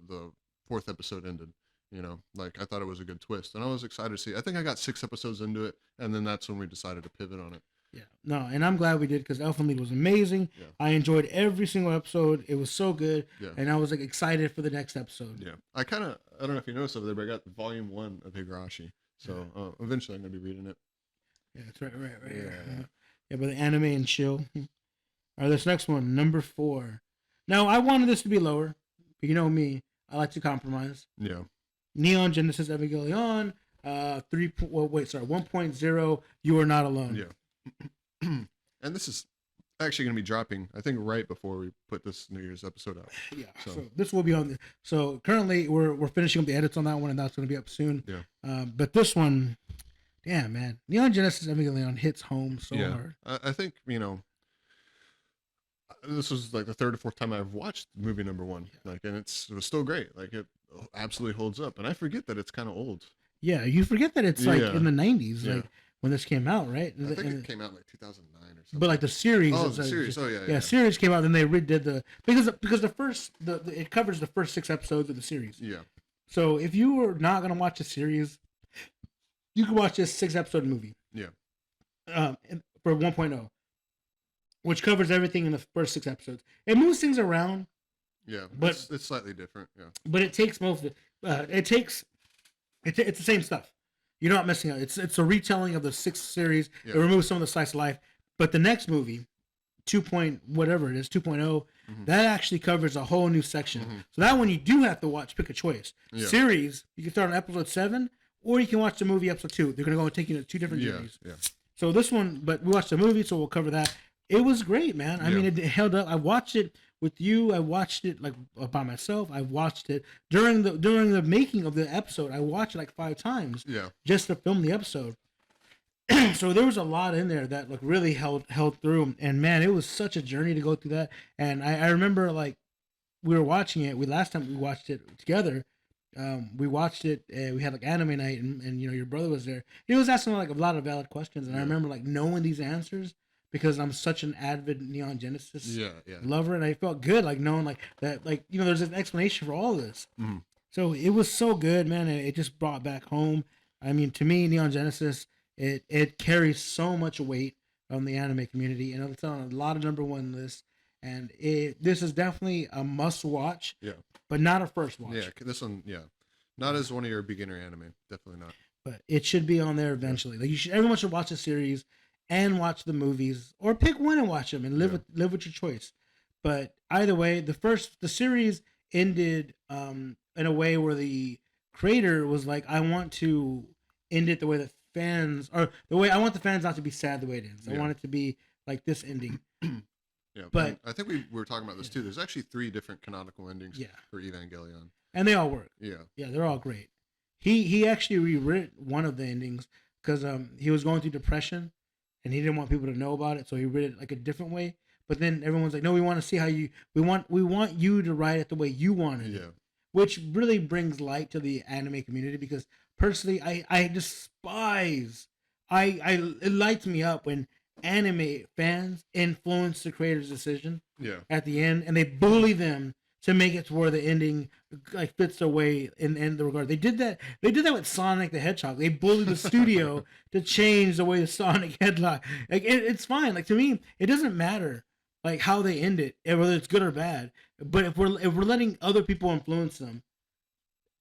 4th episode ended. You know, I thought it was a good twist, and I was excited to see. I think I got 6 episodes into it, and then that's when we decided to pivot on it. Yeah, no, and I'm glad we did because Elfen Lied was amazing. Yeah. I enjoyed every single episode. It was so good, and I was excited for the next episode. Yeah, I don't know if you noticed over there, but I got volume 1 of Higurashi, so eventually I'm gonna be reading it. Yeah, that's right. Yeah, but the anime and chill. All right, this next one, number 4. Now I wanted this to be lower, but you know me, I like to compromise. Yeah. Neon Genesis Evangelion, 1.0. You Are Not Alone. Yeah. And this is actually going to be dropping, I think, right before we put this New Year's episode out. Yeah. So this will be on. So currently we're finishing up the edits on that one, and that's going to be up soon. Yeah. But this one, damn man, Neon Genesis Evangelion hits home so hard. I think this was like the 3rd or 4th time I've watched movie number 1. Yeah. And it was still great. It absolutely holds up, and I forget that it's kind of old. Yeah, you forget that it's in the 90s. Yeah. when this came out, right? I think it came out in like 2009 or something. But like the series, Oh, the series. Oh, yeah. Series came out, then they redid because the first it covers the first 6 episodes of the series. Yeah. So if you were not gonna watch a series, you could watch this 6-episode movie. Yeah. For 1.0, which covers everything in the first 6 episodes. It moves things around. Yeah, but it's slightly different. Yeah. But it takes most of it. It's the same stuff. You're not missing out. It's a retelling of the 6th series. Yeah. It removes some of the slice of life. But the next movie, 2.0, that actually covers a whole new section. So that one you do have to watch. Pick a choice. Yeah. Series, you can start on episode 7, or you can watch the movie episode 2. They're going to go and take you to 2 different journeys. Yeah. So this one, but we watched the movie, so we'll cover that. It was great, man. I mean, it held up. I watched it with you. I watched it like by myself. I watched it during the making of the episode. I watched it like 5 times. Yeah. Just to film the episode. So there was a lot in there that like really held through. And man, it was such a journey to go through that. And I remember like we were watching it. Last time we watched it together. We watched it. We had like anime night, and you know your brother was there. He was asking like a lot of valid questions, and I remember like knowing these answers. Because I'm such an avid Neon Genesis lover, and I felt good like knowing like that, like you know, there's an explanation for all of this. So it was so good, man. It just brought back home. I mean, to me, Neon Genesis, it carries so much weight on the anime community, and it's on a lot of #1 lists. And this is definitely a must watch. Yeah, but not a first watch. Yeah, this one, not as one of your beginner anime, definitely not. But it should be on there eventually. Like everyone should watch the series. And watch the movies, or pick one and watch them, and live with your choice. But either way, the series ended in a way where the creator was like, "I want to end it the way the fans, or the way I want the fans not to be sad the way it ends. I want it to be like this ending." Yeah, but I think we were talking about this too. There's actually 3 different canonical endings for Evangelion, and they all work. Yeah, they're all great. He actually rewrote one of the endings because he was going through depression. And he didn't want people to know about it, so he read it like a different way. But then everyone's like, "No, we want to see how we want you to write it the way you wanted it," which really brings light to the anime community. Because personally, I despise, it lights me up when anime fans influence the creator's decision at the end, and they bully them to make it to where the ending like fits their way in the regard. They did that with Sonic the Hedgehog. They bullied the studio to change the way the Sonic Hedgehog. Like it's fine. Like to me, it doesn't matter like how they end it, whether it's good or bad. But if we're letting other people influence them,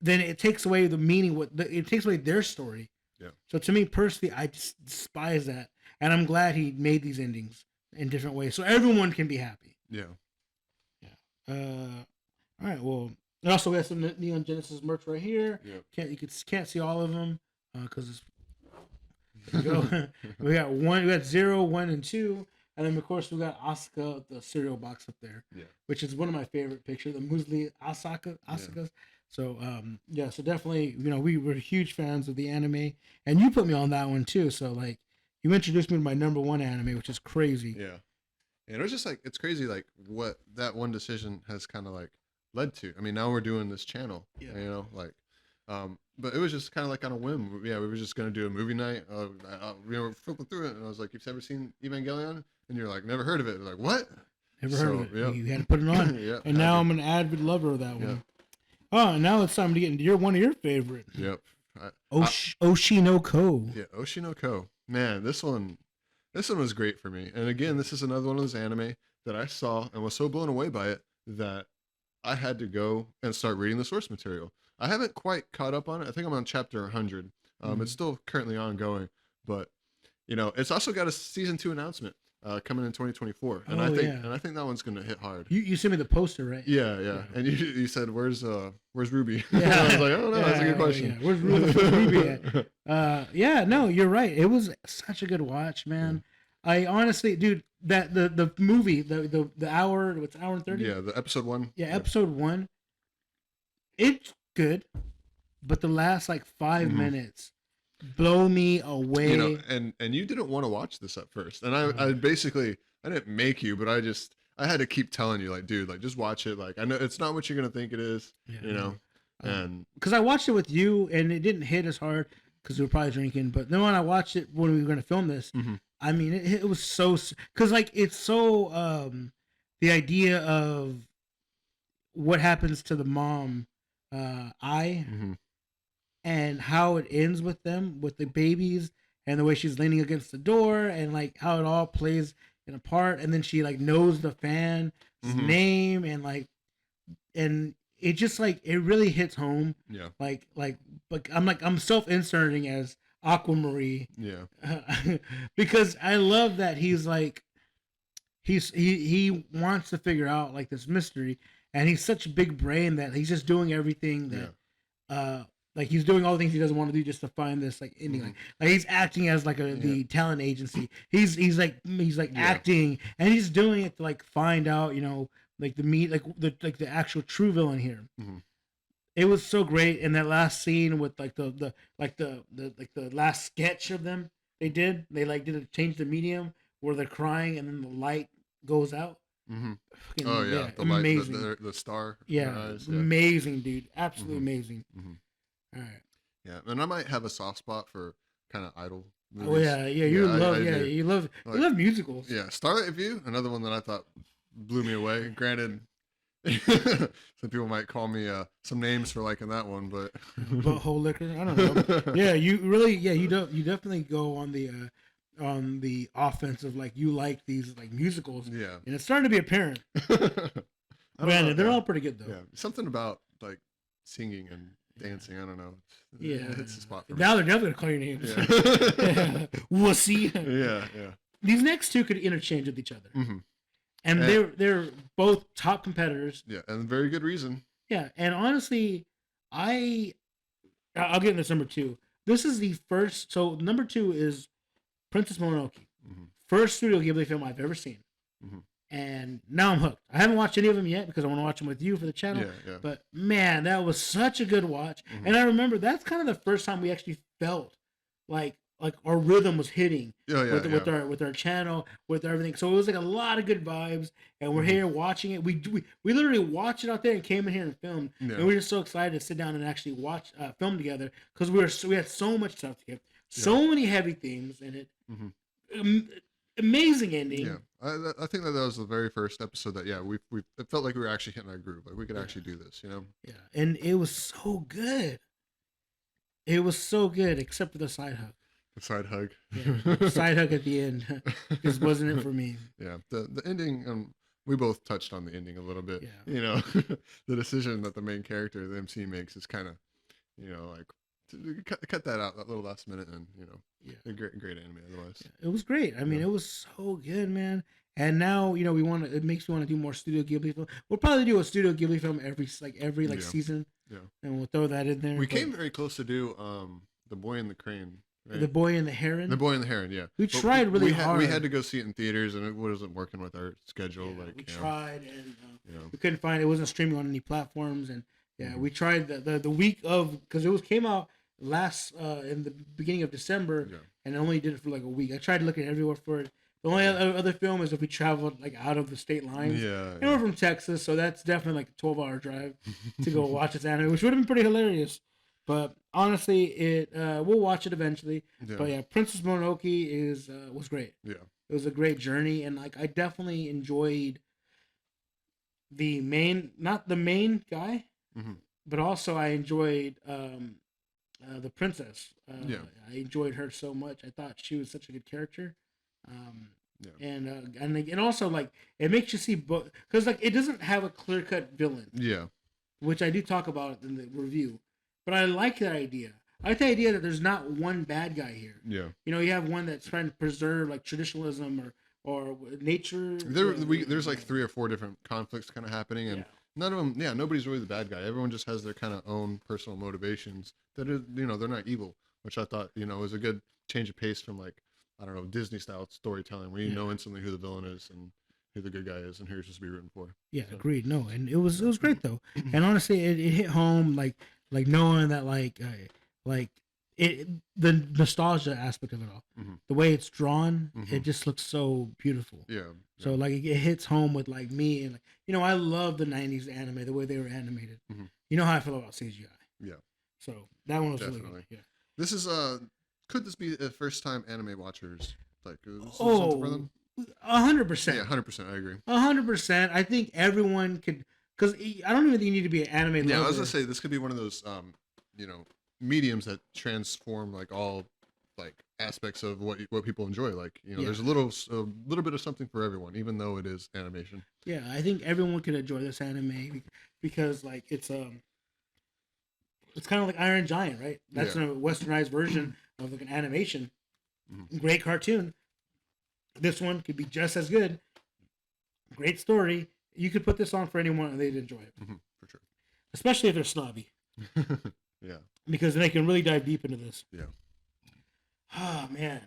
then it takes away the meaning. It takes away their story. Yeah. So to me personally, I just despise that, and I'm glad he made these endings in different ways so everyone can be happy. Yeah. All right. Well, and also we have some Neon Genesis merch right here. Yep. Can't see all of them because there you go. we got 0, 1, and 2, and then of course we got Asuka, the cereal box up there, which is one of my favorite pictures. The muesli Asukas. Yeah. So so definitely, you know, we were huge fans of the anime, and you put me on that one too. So like, you introduced me to my #1 anime, which is crazy. Yeah. And it was just like, it's crazy, like what that one decision has kind of like led to. I mean, now we're doing this channel, you know, like, but it was just kind of like on a whim. Yeah, we were just going to do a movie night. We were flipping through it, and I was like, "You've ever seen Evangelion?" And you're like, "Never heard of it." Like, what? Never heard of it. Yep. You had to put it on. And now I'm an avid lover of that one. Oh, and now it's time to get into one of your favorites. Yep. Oshi no Ko. Yeah, Oshi no Ko. Man, this one was great for me. And again, this is another one of those anime that I saw and was so blown away by it that I had to go and start reading the source material. I haven't quite caught up on it. I think I'm on chapter 100. It's still currently ongoing, but you know, it's also got a season 2 announcement coming in 2024, and I think that one's gonna hit hard. You sent me the poster, right? Yeah. And you said, "Where's Ruby?" Yeah. I was like, "I don't know. That's a good question." Yeah. Where's Ruby at? No, you're right. It was such a good watch, man. I honestly, dude, that the movie, the hour, what's hour and 30? Yeah, the episode 1. Yeah, episode 1. It's good, but the last like 5 minutes blow me away. You know, and you didn't want to watch this at first, and I basically, I didn't make you, but I had to keep telling you, like, dude, like, just watch it. Like, I know it's not what you're gonna think it is, you know. And because I watched it with you, and it didn't hit as hard. because we were probably drinking. But then when I watched it when we were going to film this, I mean, it was so because like it's so the idea of what happens to the mom, and how it ends with them with the babies and the way she's leaning against the door and like how it all plays in a part, and then she like knows the fan's name and like and it just like it really hits home. Yeah. Like I'm self-inserting as Aquamarie. Yeah. Because I love that he's like he wants to figure out like this mystery, and he's such a big brain that he's just doing everything that like he's doing all the things he doesn't want to do just to find this like ending. Like he's acting as like the talent agency. He's like acting, and he's doing it to like find out, you know, like the actual true villain here. It was so great. And that last scene with like the last sketch of them they did a change the medium where they're crying and then the light goes out. Oh yeah, the amazing. Light, the star. Yeah, eyes, amazing, dude. Absolutely amazing. All right. Yeah, and I might have a soft spot for kind of idol movies. Oh yeah, you love musicals. Yeah, Starlight View, another one that I thought blew me away. Granted, some people might call me some names for liking that one, but butthole liquor. I don't know. Yeah, you definitely go on the offensive, like you like these like musicals. Yeah, and it's starting to be apparent. Granted, they're all pretty good though. Yeah, something about like singing and dancing. I don't know. It's a spot for me. Now they're definitely gonna call your names. Yeah. Wussy. Yeah. These next two could interchange with each other, and they're both top competitors. Yeah, and very good reason. Yeah, and honestly, I'll get into number two. This is the first. So number two is Princess Mononoke, first Studio Ghibli film I've ever seen. And now I'm hooked. I haven't watched any of them yet because I want to watch them with you for the channel. Yeah. But man, that was such a good watch. And I remember that's kind of the first time we actually felt like our rhythm was hitting with our channel, with everything. So it was like a lot of good vibes. And we're here watching it. We literally watched it out there and came in here and filmed. Yeah. And we were just so excited to sit down and actually watch film together because we had so much stuff together, so many heavy themes in it. Amazing ending. Yeah, I think that was the very first episode that it felt like we were actually hitting our groove, like we could actually do this, you know. Yeah, and it was so good. It was so good, except for the side hug. The side hug. Yeah, side hug at the end just wasn't it for me. Yeah, the ending. We both touched on the ending a little bit. Yeah. You know, the decision that the main character, the MC, makes is kind of, you know, like. Cut that out, that little last minute, and you know, a great anime otherwise. Yeah, it was great. I mean, it was so good, man. And now, you know, it makes me want to do more Studio Ghibli film. We'll probably do a Studio Ghibli film every season. Yeah. And we'll throw that in there. We came very close to do The Boy and the Crane. Right? The Boy and the Heron. The Boy and the Heron, yeah. We tried really hard. We had to go see it in theaters, and it wasn't working with our schedule. Yeah, we tried, and we couldn't find it. It wasn't streaming on any platforms, and we tried the week of because it came out last in the beginning of December, and I only did it for like a week. I tried looking everywhere for it. The only other film is if we traveled like out of the state lines. And we're from Texas, so that's definitely like a 12-hour drive to go watch this anime, which would have been pretty hilarious. But honestly, we'll watch it eventually. Yeah. But yeah, Princess Mononoke was great. Yeah, it was a great journey, and like I definitely enjoyed not the main guy, but also I enjoyed the princess. I enjoyed her so much. I thought she was such a good character. And also like it makes you see both because like it doesn't have a clear-cut villain. Yeah. Which I do talk about in the review. But I like that idea. I like the idea that there's not one bad guy here. Yeah. You know, you have one that's trying to preserve like traditionalism or nature. There's like 3 or 4 different conflicts kind of happening, and none of them. Yeah, nobody's really the bad guy. Everyone just has their kind of own personal motivations. That is, you know, they're not evil, which I thought, you know, was a good change of pace from like, I don't know, Disney style storytelling where you know instantly who the villain is and who the good guy is and who you're supposed to be rooting for. Yeah, so. Agreed. No, and it was great though, and honestly, it hit home like knowing that the nostalgia aspect of it all, the way it's drawn, it just looks so beautiful. Yeah. So like it hits home with like me and like, you know, I love the '90s anime, the way they were animated. You know how I feel about CGI. Yeah. So that one was really good. This is could this be a first time anime watchers? Like, is this something for Oh, them? 100%. Yeah, 100%. I agree. 100%. I think everyone could, because I don't even think you need to be an anime lover. Yeah, I was gonna say this could be one of those you know, mediums that transform like all like aspects of what people enjoy. Like, you know, there's a little bit of something for everyone, even though it is animation. Yeah, I think everyone could enjoy this anime because like it's kind of like Iron Giant, right? That's a westernized version of like an animation. Great cartoon. This one could be just as good. Great story. You could put this on for anyone and they'd enjoy it. For sure. Especially if they're snobby. Yeah. Because they can really dive deep into this. Yeah. Oh, man.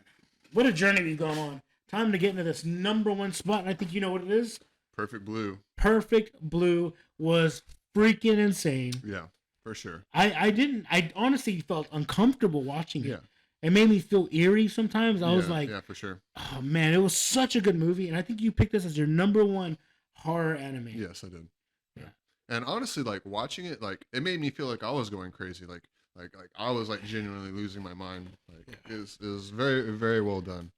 What a journey we've gone on. Time to get into this number one spot. And I think you know what it is. Perfect Blue. Perfect Blue was freaking insane. Yeah, for sure. I honestly felt uncomfortable watching it. Yeah. It made me feel eerie sometimes. I was like, yeah, for sure. Oh, man, it was such a good movie. And I think you picked this as your number one horror anime. Yes, I did. Yeah. And honestly, like watching it, like it made me feel like I was going crazy. Like I was like genuinely losing my mind. Like it was very, very well done.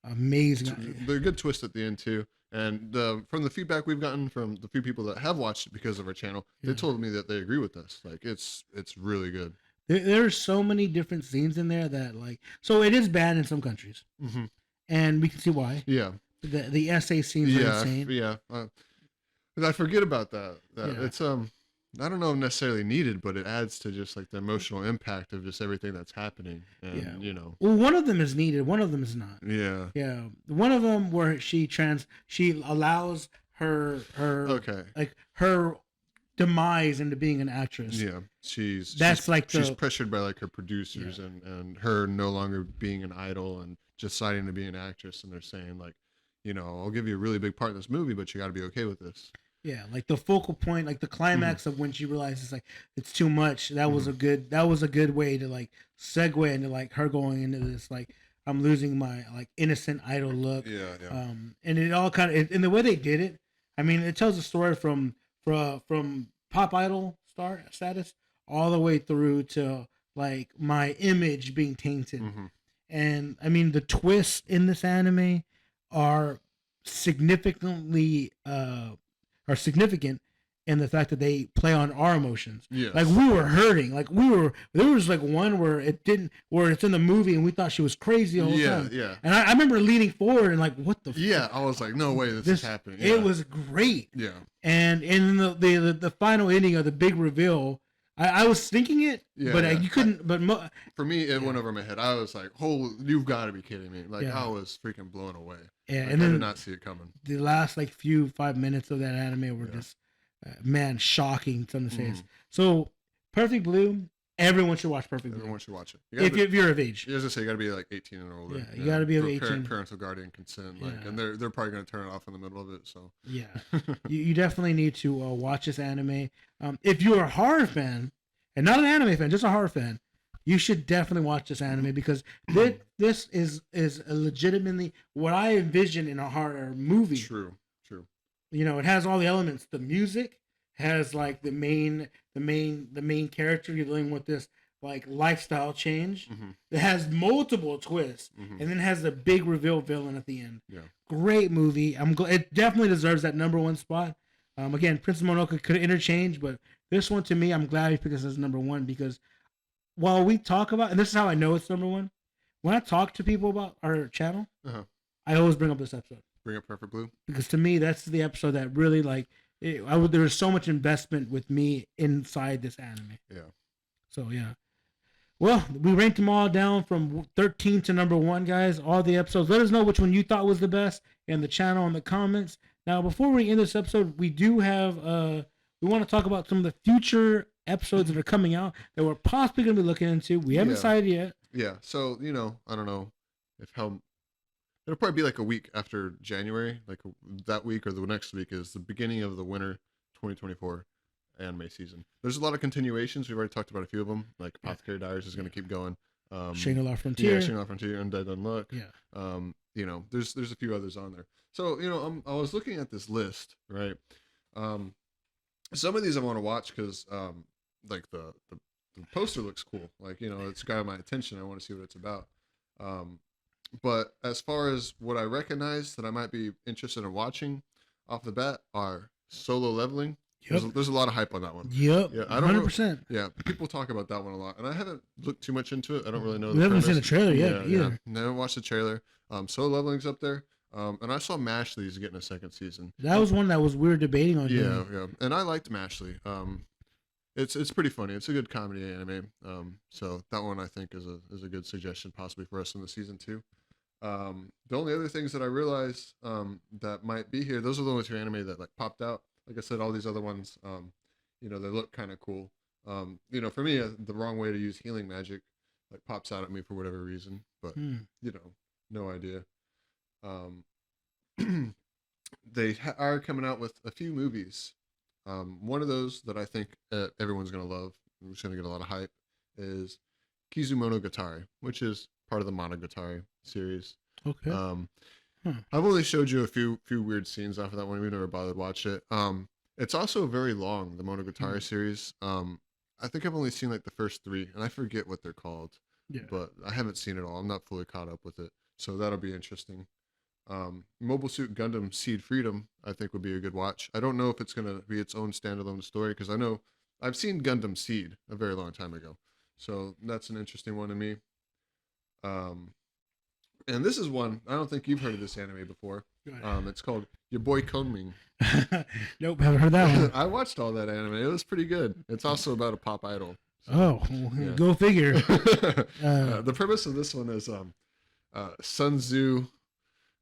Amazing. The good twist at the end too. And from the feedback we've gotten from the few people that have watched it because of our channel, they told me that they agree with us. Like it's really good. There's so many different scenes in there that like, so it is banned in some countries, and we can see why. Yeah. The essay scenes are insane. Yeah. I forget about that. It's I don't know if necessarily needed, but it adds to just like the emotional impact of just everything that's happening. And you know. Well, one of them is needed, one of them is not. Yeah. Yeah. One of them where she allows her like her demise into being an actress. Yeah. She's pressured by like her producers and her no longer being an idol and deciding to be an actress, and they're saying like, you know, I'll give you a really big part in this movie, but you got to be okay with this. Yeah, like the focal point, like the climax of when she realizes like it's too much. That was a good way to like segue into like her going into this like I'm losing my like innocent idol look. Yeah. And it all kind of in the way they did it. I mean, it tells a story from pop idol star status all the way through to like my image being tainted. And I mean, the twists in this anime are significantly significant in the fact that they play on our emotions. Yes. Like we were hurting. Like there was like one where it's in the movie and we thought she was crazy all the time. Yeah. And I remember leaning forward and like, what the fuck? I was like, no way this is happening. It was great. Yeah. And in the final ending of the big reveal, I was thinking it, but you couldn't. For me, it went over my head. I was like, "Oh, you've got to be kidding me!" Like I was freaking blown away. Yeah, like, and then I did not see it coming. The last like 5 minutes of that anime were just, shocking. Some to say. So, Perfect Blue. Everyone should watch Perfect Blue. Everyone should watch it. If you're of age. As I say, you got to be like 18 and older. Yeah, you got to be of 18. Parental guardian consent. And they're probably going to turn it off in the middle of it. So yeah, you definitely need to watch this anime. If you're a horror fan, and not an anime fan, just a horror fan, you should definitely watch this anime because this is legitimately what I envision in a horror movie. True. You know, it has all the elements. The music has like the main character dealing with this like lifestyle change. It has multiple twists, and then has a big reveal villain at the end. Yeah, great movie. It definitely deserves that number one spot. Again, Princess Mononoke could interchange, but this one to me, I'm glad he picked this as number one because while we talk about, and this is how I know it's number one, when I talk to people about our channel, I always bring up this episode. Bring up Perfect Blue? Because to me, that's the episode that really, like, there was so much investment with me inside this anime. Yeah. So, yeah. Well, we ranked them all down from 13 to number one, guys. All the episodes. Let us know which one you thought was the best in the channel in the comments. Now, before we end this episode, we do have, we want to talk about some of the future episodes that are coming out that we're possibly going to be looking into. We haven't decided yet. Yeah. So, you know, I don't know it'll probably be like a week after January, like that week or the next week is the beginning of the winter 2024 anime season. There's a lot of continuations. We've already talked about a few of them, like Apothecary Diaries is going to keep going. Shangri-La Frontier. Shangri-La Frontier, Undead Unluck. Yeah. You know, there's a few others on there. So, you know, I was looking at this list, right? Some of these I want to watch because, like the poster looks cool. Like, it's got my attention. I want to see what it's about. But as far as what I recognize that I might be interested in watching off the bat are Solo Leveling. Yep. There's a lot of hype on that one. Yep. Yeah, I don't 100%. Yeah, people talk about that one a lot, and I haven't looked too much into it. I don't really know. We haven't seen the trailer yet either. Yeah, never watched the trailer. Solo Leveling's up there. And I saw Mashley's getting a second season. That was one that was we were debating on. Yeah. And I liked Mashley. It's pretty funny. It's a good comedy anime. So that one I think is a good suggestion possibly for us in the season 2. The only other things that I realized that might be here, those are the only 2 anime that like popped out. Like I said, all these other ones, they look kind of cool. For me, the wrong way to use healing magic like pops out at me for whatever reason, but no idea. They are coming out with a few movies. One of those that I think everyone's gonna love, I'm just gonna get a lot of hype, is Kizumonogatari, which is part of the Monogatari series. Okay. I've only showed you a few weird scenes off of that one. We've never bothered to watch it. It's also very long, the Monogatari series. I think I've only seen like the first 3, and I forget what they're called. Yeah. But I haven't seen it all. I'm not fully caught up with it, so that'll be interesting. Mobile Suit Gundam Seed Freedom, I think would be a good watch. I don't know if it's gonna be its own standalone story because I know I've seen Gundam Seed a very long time ago, so that's an interesting one to me. And this is one I don't think you've heard of this anime before. It's called Your Boy Konming. Nope, haven't heard that one. I watched all that anime. It was pretty good. It's also about a pop idol. So, Go figure. The premise of this one is Sun Tzu.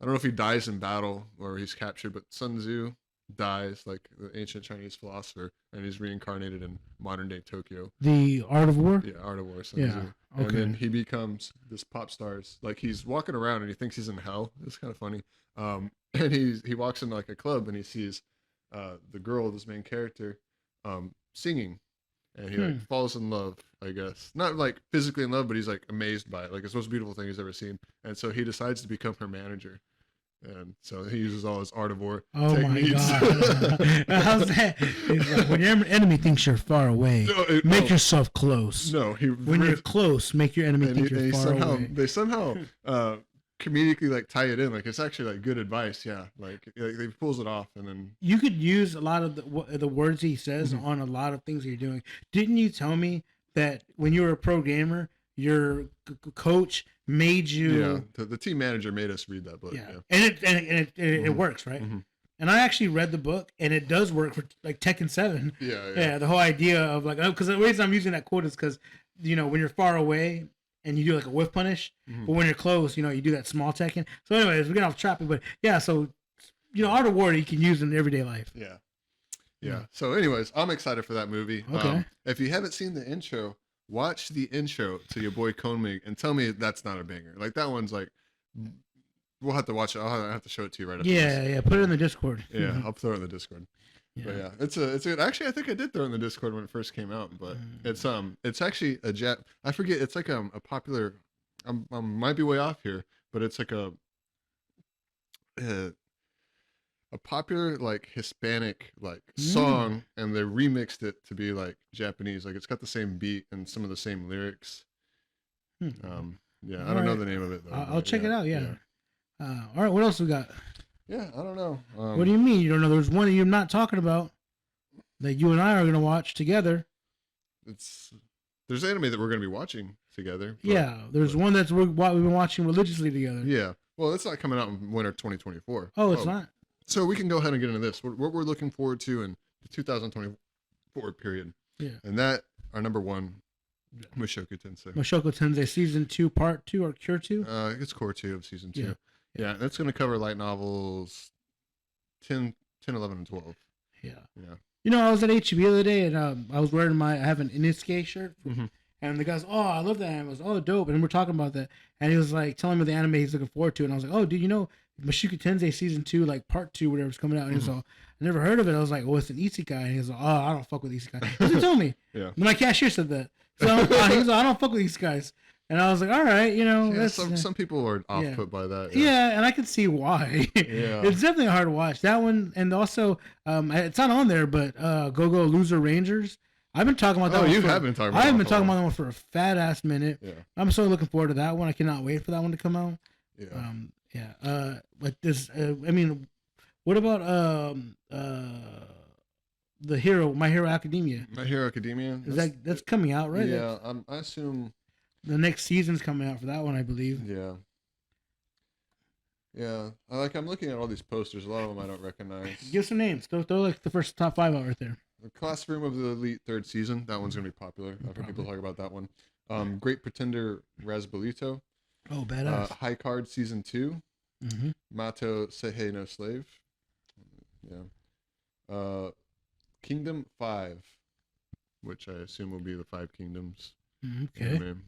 I don't know if he dies in battle or he's captured, but Sun Tzu dies, like the ancient Chinese philosopher, and he's reincarnated in modern day Tokyo. The Art of War? Yeah, Art of War. Sun Tzu. And then he becomes this pop star. Like he's walking around and he thinks he's in hell. It's kind of funny. And he walks into like a club and he sees the girl, this main character, singing. And he like falls in love, I guess. Not like physically in love, but he's like amazed by it. Like it's the most beautiful thing he's ever seen. And so he decides to become her manager. And so he uses all his Art of War techniques. My God. How's that? It's like, when your enemy thinks you're far away, make yourself close. No, when you're close, make your enemy think you're far away. They somehow comedically like tie it in. Like it's actually like good advice. Yeah, like he pulls it off, and then you could use a lot of the words he says on a lot of things that you're doing. Didn't you tell me that when you were a pro gamer, your coach made you? Yeah, the team manager made us read that book. Yeah, and it works, right? And I actually read the book, and it does work for like Tekken 7. Yeah. The whole idea of like, because the reason I'm using that quote is because when you're far away and you do like a whiff punish, but when you're close, you do that small Tekken. So, anyways, we're getting off topic, but yeah, so Art of War you can use in everyday life. Yeah. So, anyways, I'm excited for that movie. Okay. If you haven't seen the intro, watch the intro to Your Boy Konming and tell me that's not a banger. Like that one's like, we'll have to watch it. I'll have to show it to you right after this. Yeah. Put it in the Discord. Yeah, I'll throw it in the Discord. Yeah. But yeah, it's a actually I think I did throw it in the Discord when it first came out, but it's actually I forget, it's like a popular, I might be way off here, but it's like a popular like Hispanic like song, and they remixed it to be like Japanese. Like it's got the same beat and some of the same lyrics. I don't know the name of it though. I'll check it out. Yeah. All right, what else we got? Yeah, I don't know. What do you mean you don't know? There's one that you're not talking about that you and I are gonna watch together. There's anime that we're gonna be watching together. There's one that's we've been watching religiously together. Yeah. Well, it's not coming out in winter 2024. Oh, it's not. So we can go ahead and get into this. What we're looking forward to in the 2024 period. Yeah. And that, our number one, Mushoku Tensei. Mushoku Tensei Season 2, Part 2, or Cure 2? It's Core 2 of Season 2. Yeah, that's going to cover light novels 10, 11, and 12. Yeah. I was at HEB the other day, and I was wearing I have an Inosuke shirt. And the guy's, I love that anime. I was, dope. And we're talking about that. And he was like telling me the anime he's looking forward to. And I was like, dude, Mushoku Tensei Season 2, like Part 2, whatever's coming out. And he was like, I never heard of it. I was like, it's an isekai. And he was like, I don't fuck with isekai. He just told me. Yeah. My cashier said that. So he was like, I don't fuck with isekais. And I was like, all right, some people are off put by that. Yeah, and I can see why. It's definitely hard to watch. That one, and also, it's not on there, but Go-Go Loser Rangers. I've been talking about that Oh, one. you have been talking about I've that been talking one. about that one for a fat ass minute. Yeah. I'm so looking forward to that one. I cannot wait for that one to come out. Yeah. Yeah. But this, I mean, what about the hero, My Hero Academia? My Hero Academia. That's coming out, right? Yeah. I assume The next season's coming out for that one, I believe. Yeah. Yeah. I'm looking at all these posters. A lot of them I don't recognize. Give some names. Throw like the first top 5 out right there. The Classroom of the Elite third season. That one's gonna be popular. I've heard people talk about that one. Great Pretender Rasbolito. Oh, badass. High Card season 2. Mm-hmm. Mato Seihei no Slave. Yeah. Kingdom 5, which I assume will be the 5 Kingdoms. Okay. Anime.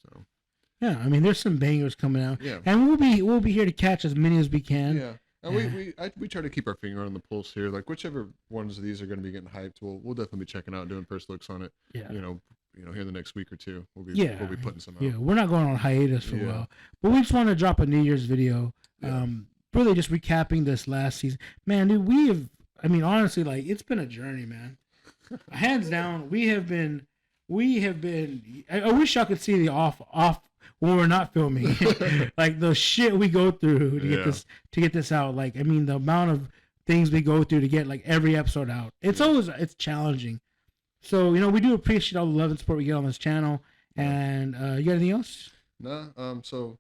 So. Yeah, I mean, there's some bangers coming out. Yeah. And we'll be here to catch as many as we can. Yeah. And we try to keep our finger on the pulse here. Like whichever ones of these are going to be getting hyped, we'll definitely be checking out, doing first looks on it. Yeah. You know, here the next week or two, we'll be putting some out. Yeah, we're not going on hiatus for a while, but we just want to drop a New Year's video. Yeah. Really just recapping this last season. Man, dude, honestly, like it's been a journey, man. Hands down, we have been. I wish I could see the off when we're not filming, like the shit we go through to get this out. Like, I mean, the amount of things we go through to get like every episode out. It's challenging. So, we do appreciate all the love and support we get on this channel. And you got anything else? No. So,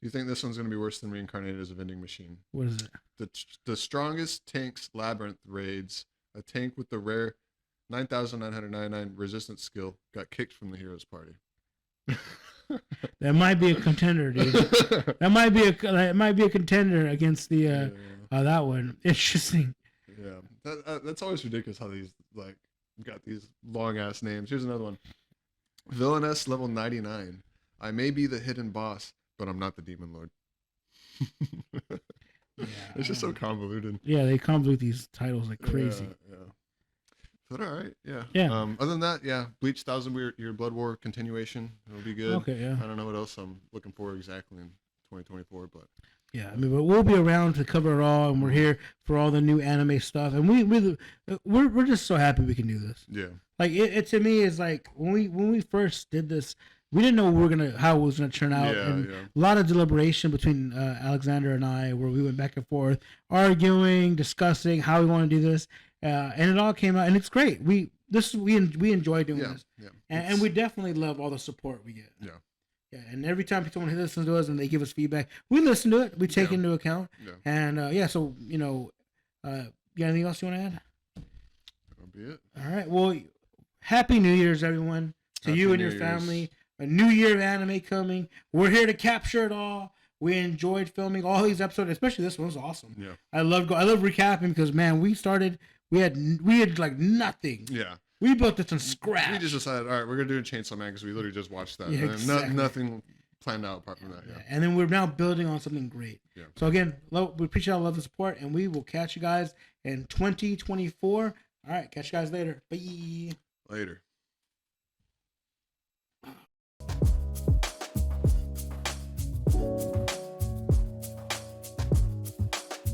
do you think this one's going to be worse than Reincarnated as a Vending Machine? What is it? The strongest tanks labyrinth raids. A tank with the rare 9,999 resistance skill got kicked from the hero's party. That might be a contender, dude. That might be a contender against the that one. Interesting. Yeah, that's always ridiculous how these got these long ass names. Here's another one. Villainess level 99. I may be the hidden boss, but I'm not the demon lord. It's just so convoluted. Yeah, they convolute these titles like crazy. Yeah. But all right, yeah. Yeah. Other than that, yeah, Bleach 1000-Year Blood War continuation. It'll be good. Okay, yeah. I don't know what else I'm looking for exactly in 2024, but yeah, I mean, but we'll be around to cover it all, and we're here for all the new anime stuff, and we're just so happy we can do this. Yeah. Like it to me is like when we first did this, we didn't know how it was gonna turn out, and a lot of deliberation between Alexander and I, where we went back and forth, arguing, discussing how we want to do this, and it all came out, and it's great. We enjoy doing this, and we definitely love all the support we get. Yeah. Yeah, and every time someone listens to us and they give us feedback, we listen to it, we take it into account, and so you got anything else you want to add? That'll be it. All right, well, Happy New Year's, everyone, to you and your family. A new year of anime coming. We're here to capture it all. We enjoyed filming all these episodes, especially this one was awesome. Yeah, I love recapping because man, we had like nothing. Yeah. We built this from scratch. We just decided, all right, we're gonna do a Chainsaw Man because we literally just watched that. Yeah, And exactly. nothing planned out apart from that. Yeah. And then we're now building on something great. Yeah. So again, we appreciate all the love and support, and we will catch you guys in 2024. All right, catch you guys later. Bye. Later.